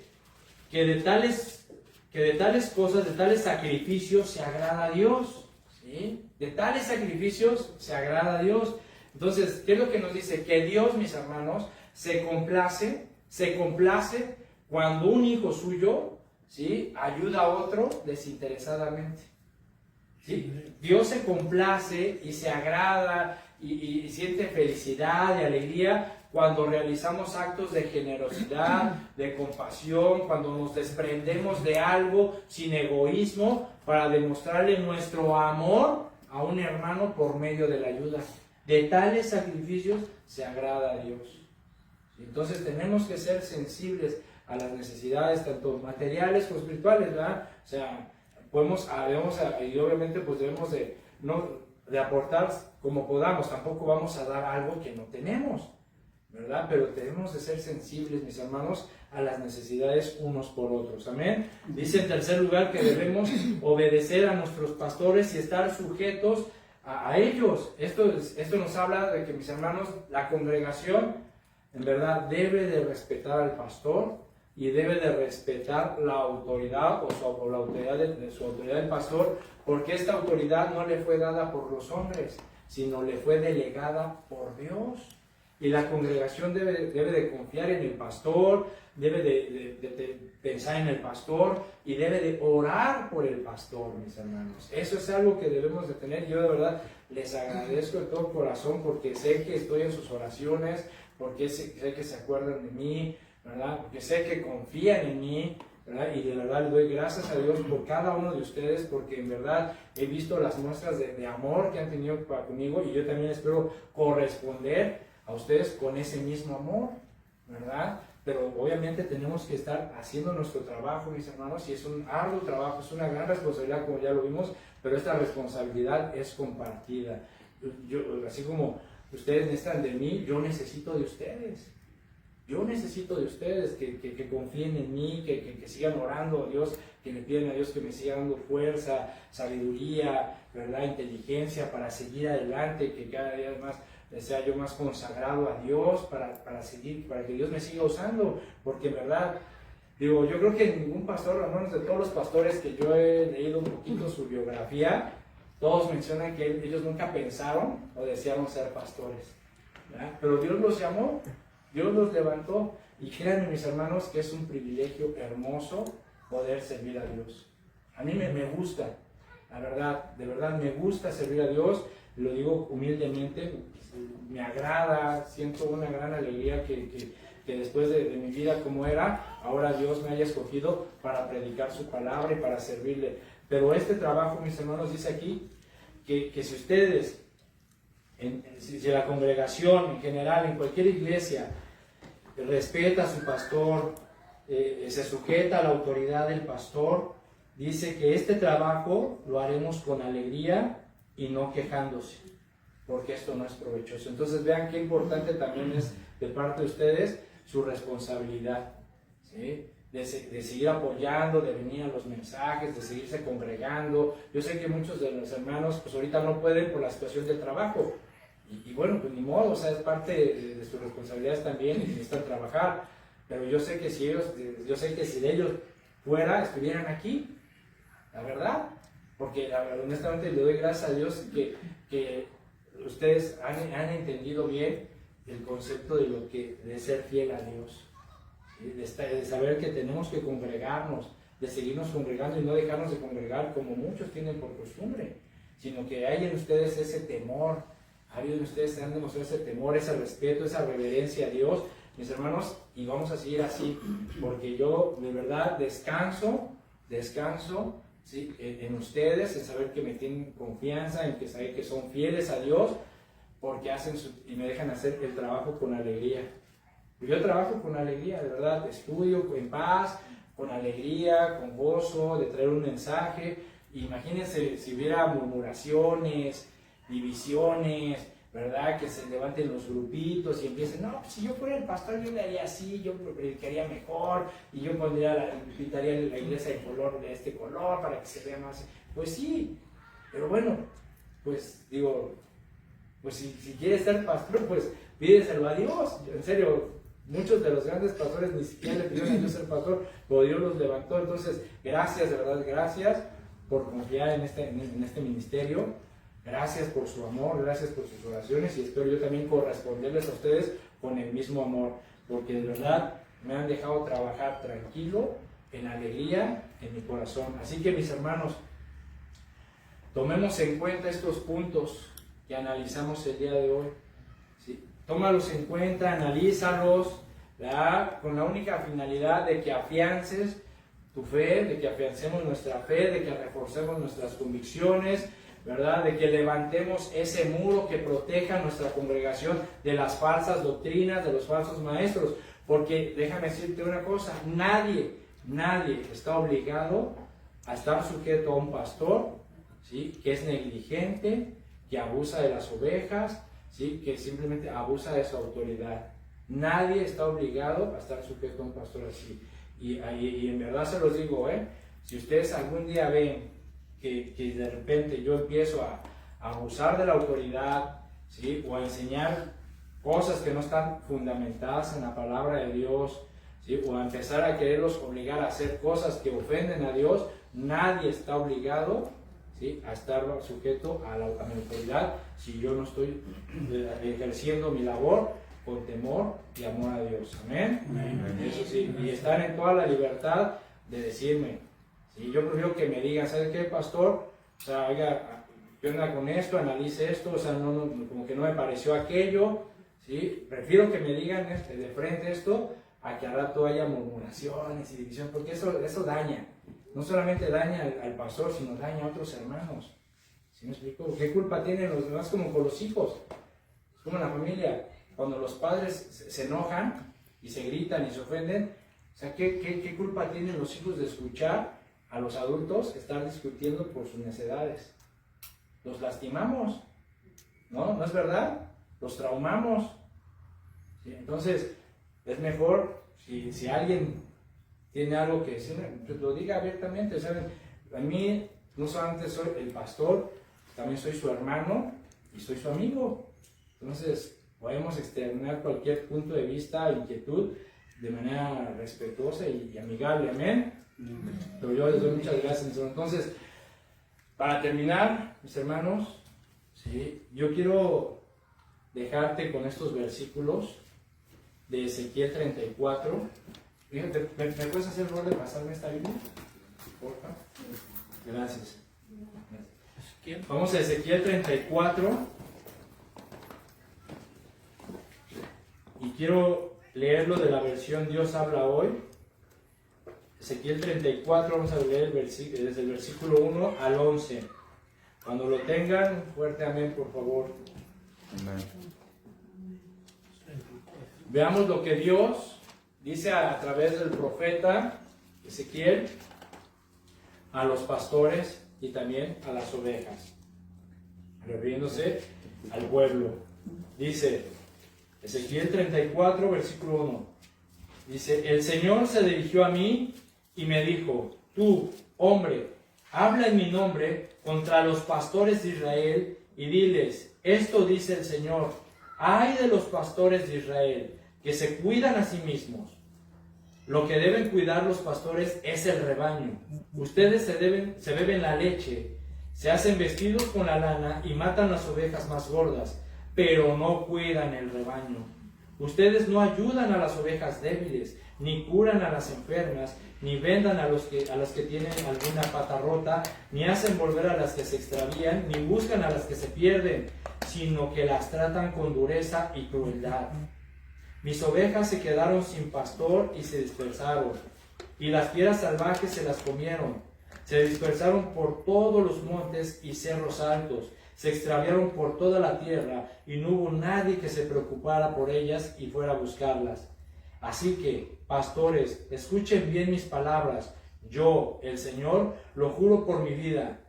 [SPEAKER 1] que de tales cosas, de tales sacrificios se agrada a Dios, ¿sí? De tales sacrificios se agrada a Dios. Entonces, ¿qué es lo que nos dice? Que Dios, mis hermanos, se complace cuando un hijo suyo, ¿sí?, ayuda a otro desinteresadamente. ¿Sí? Dios se complace y se agrada y siente felicidad y alegría cuando realizamos actos de generosidad, de compasión, cuando nos desprendemos de algo sin egoísmo para demostrarle nuestro amor a un hermano por medio de la ayuda. De tales sacrificios se agrada a Dios. Entonces tenemos que ser sensibles a las necesidades tanto materiales como espirituales, ¿verdad? O sea, y obviamente pues debemos de aportar como podamos, tampoco vamos a dar algo que no tenemos, ¿verdad? Pero tenemos de ser sensibles, mis hermanos, a las necesidades unos por otros, amén. Dice en tercer lugar que debemos obedecer a nuestros pastores y estar sujetos a ellos. Esto nos habla de que, mis hermanos, la congregación en verdad debe de respetar al pastor y debe de respetar la autoridad o la autoridad de su autoridad del pastor, porque esta autoridad no le fue dada por los hombres, sino le fue delegada por Dios. Y la congregación debe de confiar en el pastor, debe de pensar en el pastor y debe de orar por el pastor, mis hermanos. Eso es algo que debemos de tener. Yo de verdad les agradezco de todo corazón porque sé que estoy en sus oraciones, porque sé que se acuerdan de mí, ¿verdad? Porque sé que confían en mí, ¿verdad? Y de verdad le doy gracias a Dios por cada uno de ustedes, porque en verdad he visto las muestras de amor que han tenido conmigo y yo también espero corresponder a ustedes con ese mismo amor, ¿verdad? Pero obviamente tenemos que estar haciendo nuestro trabajo, mis hermanos, y es un arduo trabajo, es una gran responsabilidad, como ya lo vimos, pero esta responsabilidad es compartida. Así como ustedes necesitan de mí, yo necesito de ustedes. Yo necesito de ustedes que confíen en mí, que sigan orando a Dios, que le piden a Dios que me siga dando fuerza, sabiduría, ¿verdad?, inteligencia para seguir adelante, que cada día más sea yo más consagrado a Dios para seguir, para que Dios me siga usando, porque en verdad, digo, yo creo que ningún pastor, al menos de todos los pastores que yo he leído un poquito su biografía, todos mencionan que ellos nunca pensaron o desearon ser pastores, ¿verdad? Pero Dios los llamó, Dios los levantó, y créanme, mis hermanos, que es un privilegio hermoso poder servir a Dios. A mí me gusta, la verdad, de verdad me gusta servir a Dios, lo digo humildemente, me agrada, siento una gran alegría que después de mi vida como era, ahora Dios me haya escogido para predicar su palabra y para servirle. Pero este trabajo, mis hermanos, dice aquí que si ustedes, si la congregación en general, en cualquier iglesia, respeta a su pastor, se sujeta a la autoridad del pastor, dice que este trabajo lo haremos con alegría y no quejándose, porque esto no es provechoso. Entonces vean qué importante también es de parte de ustedes su responsabilidad, ¿sí? De seguir apoyando, de venir a los mensajes, de seguirse congregando. Yo sé que muchos de los hermanos pues ahorita no pueden por la situación del trabajo, y bueno, pues ni modo, o sea, es parte de sus responsabilidades también y necesitan trabajar, pero yo sé que si de ellos fuera, estuvieran aquí, la verdad, porque honestamente le doy gracias a Dios que ustedes han entendido bien el concepto de ser fiel a Dios, ¿sí? De saber que tenemos que congregarnos, de seguirnos congregando y no dejarnos de congregar como muchos tienen por costumbre, sino que hay en ustedes ese temor, hay en ustedes que han demostrado ese temor, ese respeto, esa reverencia a Dios, mis hermanos, y vamos a seguir así, porque yo de verdad descanso, ¿sí?, en ustedes, en saber que me tienen confianza, en que saber que son fieles a Dios, porque hacen y me dejan hacer el trabajo con alegría. Yo trabajo con alegría, de verdad, estudio en paz, con alegría, con gozo, de traer un mensaje. Imagínense si hubiera murmuraciones, divisiones, ¿verdad? Que se levanten los grupitos y empiecen, no, pues si yo fuera el pastor yo le haría así, yo predicaría mejor y yo pintaría la iglesia de color, de este color para que se vea más. Pues sí, pero bueno, pues digo, pues si quieres ser pastor, pues pídeselo a Dios. En serio, muchos de los grandes pastores ni siquiera le pidieron a Dios ser pastor, pero Dios los levantó. Entonces, gracias, de verdad, gracias por confiar en este ministerio. Gracias por su amor, gracias por sus oraciones y espero yo también corresponderles a ustedes con el mismo amor, porque de verdad me han dejado trabajar tranquilo, en alegría, en mi corazón. Así que mis hermanos, tomemos en cuenta estos puntos que analizamos el día de hoy. ¿Sí? Tómalos en cuenta, analízalos, ¿verdad? Con la única finalidad de que afiances tu fe, de que afiancemos nuestra fe, de que reforcemos nuestras convicciones, ¿verdad? De que levantemos ese muro que proteja a nuestra congregación de las falsas doctrinas, de los falsos maestros. Porque déjame decirte una cosa, nadie está obligado a estar sujeto a un pastor, ¿sí? Que es negligente, que abusa de las ovejas, ¿sí? Que simplemente abusa de su autoridad. Nadie está obligado a estar sujeto a un pastor así. Y en verdad se los digo, si ustedes algún día ven que de repente yo empiezo a abusar de la autoridad, ¿sí? O a enseñar cosas que no están fundamentadas en la palabra de Dios, ¿sí? O a empezar a quererlos obligar a hacer cosas que ofenden a Dios, nadie está obligado, ¿sí? A estar sujeto a mi autoridad si yo no estoy ejerciendo mi labor con temor y amor a Dios. Amén. Amén. Eso sí, y estar en toda la libertad de decirme. Sí, yo prefiero que me digan, ¿sabes qué, pastor? O sea, oiga, ¿qué onda con esto? Analice esto, o sea, como que no me pareció aquello, ¿sí? Prefiero que me digan de frente esto a que al rato haya murmuraciones y división, porque eso daña. No solamente daña al pastor, sino daña a otros hermanos. ¿Sí me explico? ¿Qué culpa tienen los demás como con los hijos? Es como en la familia, cuando los padres se enojan y se gritan y se ofenden, o sea, ¿qué culpa tienen los hijos de escuchar a los adultos estar discutiendo por sus necedades? Los lastimamos, ¿no? ¿No es verdad? Los traumamos. ¿Sí? Entonces, es mejor si alguien tiene algo que decir, pues lo diga abiertamente. ¿Saben? A mí, no solamente soy el pastor, también soy su hermano y soy su amigo. Entonces, podemos externar cualquier punto de vista, inquietud, de manera respetuosa y amigable. Amén. Pero yo les doy muchas gracias. Entonces, para terminar, mis hermanos, ¿sí? Yo quiero dejarte con estos versículos de Ezequiel 34. Fíjate, ¿me puedes hacer el favor de pasarme esta Biblia? Porfa. Gracias. Vamos a Ezequiel 34. Y quiero leerlo de la versión Dios habla hoy. Ezequiel 34, vamos a leer desde el versículo 1 al 11. Cuando lo tengan, un fuerte amén, por favor. Amén. Veamos lo que Dios dice a través del profeta Ezequiel a los pastores y también a las ovejas, refiriéndose al pueblo. Dice Ezequiel 34, versículo 1. Dice: el Señor se dirigió a mí y me dijo: tú, hombre, habla en mi nombre contra los pastores de Israel y diles: esto dice el Señor, ay de los pastores de Israel, que se cuidan a sí mismos. Lo que deben cuidar los pastores es el rebaño. Ustedes se beben la leche, se hacen vestidos con la lana y matan las ovejas más gordas, pero no cuidan el rebaño. Ustedes no ayudan a las ovejas débiles, ni curan a las enfermas, ni vendan a las que tienen alguna pata rota, ni hacen volver a las que se extravían, ni buscan a las que se pierden, sino que las tratan con dureza y crueldad. Mis ovejas se quedaron sin pastor y se dispersaron, y las fieras salvajes se las comieron. Se dispersaron por todos los montes y cerros altos, se extraviaron por toda la tierra, y no hubo nadie que se preocupara por ellas y fuera a buscarlas. Así que, pastores, escuchen bien mis palabras. Yo, el Señor, lo juro por mi vida.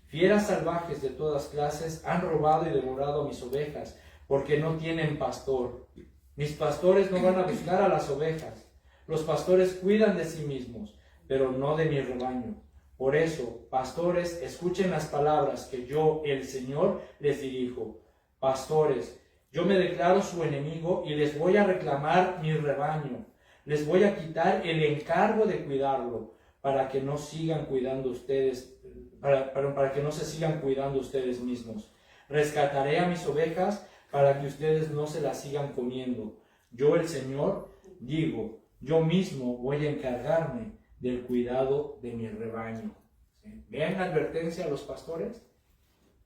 [SPEAKER 1] Fieras salvajes de todas clases han robado y devorado a mis ovejas, porque no tienen pastor. Mis pastores no van a buscar a las ovejas. Los pastores cuidan de sí mismos, pero no de mi rebaño. Por eso, pastores, escuchen las palabras que yo, el Señor, les dirijo. Pastores, yo me declaro su enemigo y les voy a reclamar mi rebaño. Les voy a quitar el encargo de cuidarlo, para que no sigan cuidando ustedes, para que no se sigan cuidando ustedes mismos. Rescataré a mis ovejas para que ustedes no se las sigan comiendo. Yo, el Señor, digo, yo mismo voy a encargarme del cuidado de mi rebaño. ¿Sí? ¿Vean la advertencia a los pastores?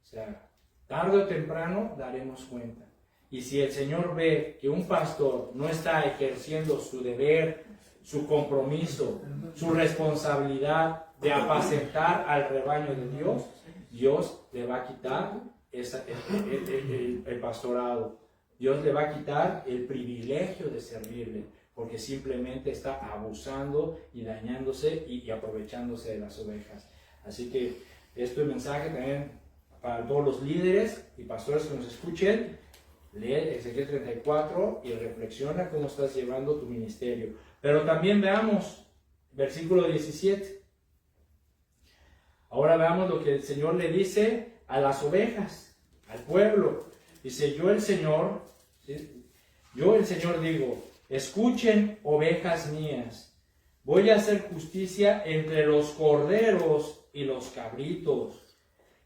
[SPEAKER 1] O sea, tarde o temprano daremos cuenta. Y si el Señor ve que un pastor no está ejerciendo su deber, su compromiso, su responsabilidad de apacentar al rebaño de Dios, Dios le va a quitar el pastorado. Dios le va a quitar el privilegio de servirle, porque simplemente está abusando y dañándose y aprovechándose de las ovejas. Así que este mensaje también para todos los líderes y pastores que nos escuchen. Lee Ezequiel 34 y reflexiona cómo estás llevando tu ministerio. Pero también veamos versículo 17. Ahora veamos lo que el Señor le dice a las ovejas, al pueblo. Dice, yo el Señor digo, escuchen, ovejas mías, voy a hacer justicia entre los corderos y los cabritos.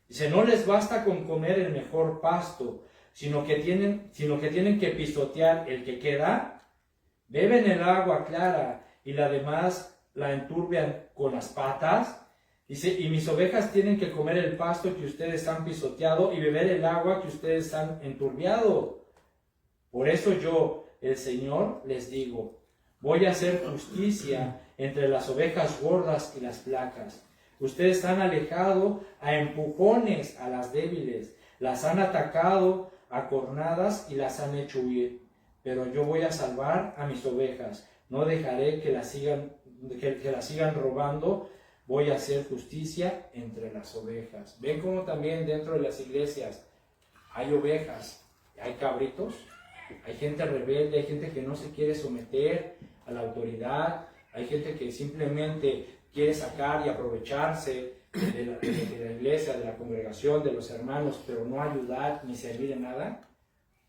[SPEAKER 1] Dice, no les basta con comer el mejor pasto, sino que tienen que pisotear el que queda. Beben el agua clara y la demás la enturbian con las patas. Dice, y mis ovejas tienen que comer el pasto que ustedes han pisoteado y beber el agua que ustedes han enturbiado. Por eso yo, el Señor, les digo, voy a hacer justicia entre las ovejas gordas y las flacas. Ustedes han alejado a empujones a las débiles, las han atacado a cornadas y las han hecho huir. Pero yo voy a salvar a mis ovejas, no dejaré que las sigan robando. Voy a hacer justicia entre las ovejas. ¿Ven cómo también dentro de las iglesias hay ovejas, hay cabritos? Hay gente rebelde, hay gente que no se quiere someter a la autoridad, hay gente que simplemente quiere sacar y aprovecharse de la iglesia, de la congregación, de los hermanos, pero no ayudar ni servir en nada.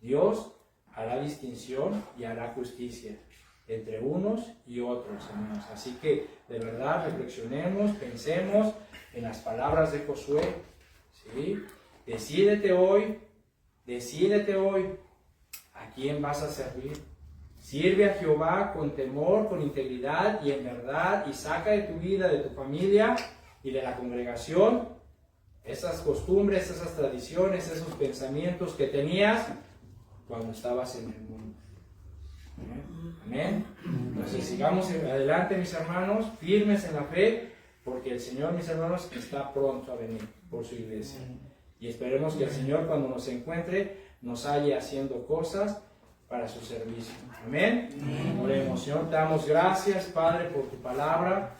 [SPEAKER 1] Dios hará distinción y hará justicia entre unos y otros, hermanos. Así que, de verdad, reflexionemos, pensemos en las palabras de Josué, ¿sí? Decídete hoy, ¿a quién vas a servir? Sirve a Jehová con temor, con integridad y en verdad, y saca de tu vida, de tu familia y de la congregación esas costumbres, esas tradiciones, esos pensamientos que tenías cuando estabas en el mundo. Amén. Entonces sigamos adelante, mis hermanos, firmes en la fe, porque el Señor, mis hermanos, está pronto a venir por su iglesia. Y esperemos que el Señor, cuando nos encuentre, nos halle haciendo cosas para su servicio. Amén. Oremos. Señor, te damos gracias, Padre, por tu palabra.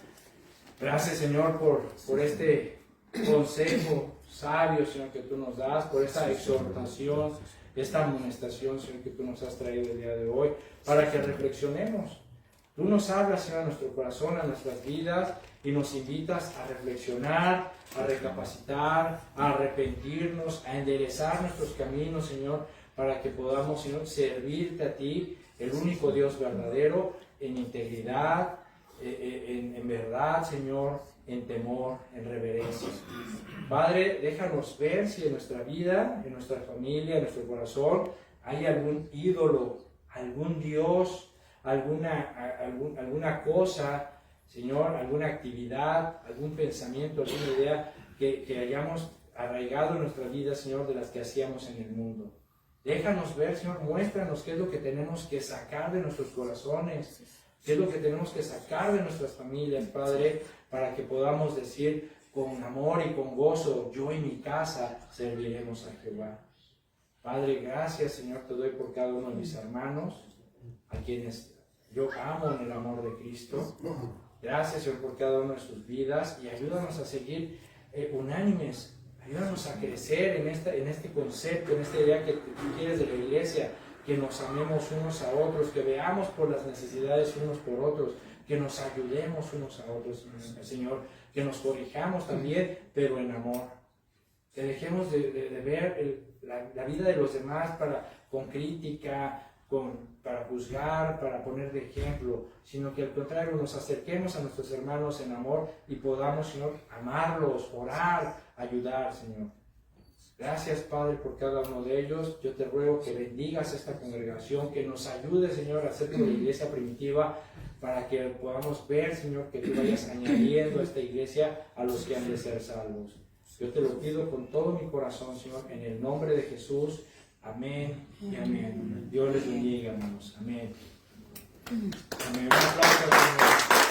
[SPEAKER 1] Gracias, Señor, por este consejo sabio, Señor, que tú nos das, por esta exhortación, esta amonestación, Señor, que tú nos has traído el día de hoy, para que reflexionemos. Tú nos hablas, Señor, a nuestro corazón, a nuestras vidas, y nos invitas a reflexionar, a recapacitar, a arrepentirnos, a enderezar nuestros caminos, Señor, para que podamos, Señor, servirte a ti, el único Dios verdadero, en integridad, en verdad, Señor, en temor, en reverencia. Padre, déjanos ver si en nuestra vida, en nuestra familia, en nuestro corazón, hay algún ídolo, algún Dios, alguna cosa, Señor, alguna actividad, algún pensamiento, alguna idea que hayamos arraigado en nuestra vida, Señor, de las que hacíamos en el mundo. Déjanos ver, Señor, muéstranos qué es lo que tenemos que sacar de nuestros corazones, qué es lo que tenemos que sacar de nuestras familias, Padre, para que podamos decir con amor y con gozo, yo y mi casa serviremos a Jehová. Padre, gracias, Señor, te doy por cada uno de mis hermanos, a quienes yo amo en el amor de Cristo. Gracias, Señor, por cada una de sus vidas y ayúdanos a seguir unánimes. Ayúdanos a crecer en este concepto, en esta idea que tú quieres de la iglesia, que nos amemos unos a otros, que veamos por las necesidades unos por otros, que nos ayudemos unos a otros, Señor, que nos corrijamos también, pero en amor. Que dejemos de ver la vida de los demás con crítica, para juzgar, para poner de ejemplo, sino que al contrario nos acerquemos a nuestros hermanos en amor y podamos, Señor, amarlos, orar, ayudar, Señor. Gracias, Padre, por cada uno de ellos. Yo te ruego que bendigas esta congregación, que nos ayude, Señor, a hacer como la iglesia primitiva, para que podamos ver, Señor, que tú vayas añadiendo a esta iglesia a los que han de ser salvos. Yo te lo pido con todo mi corazón, Señor, en el nombre de Jesús. Amén y amén. Dios les bendiga, hermanos. Amén. Amén. Un aplauso, Señor.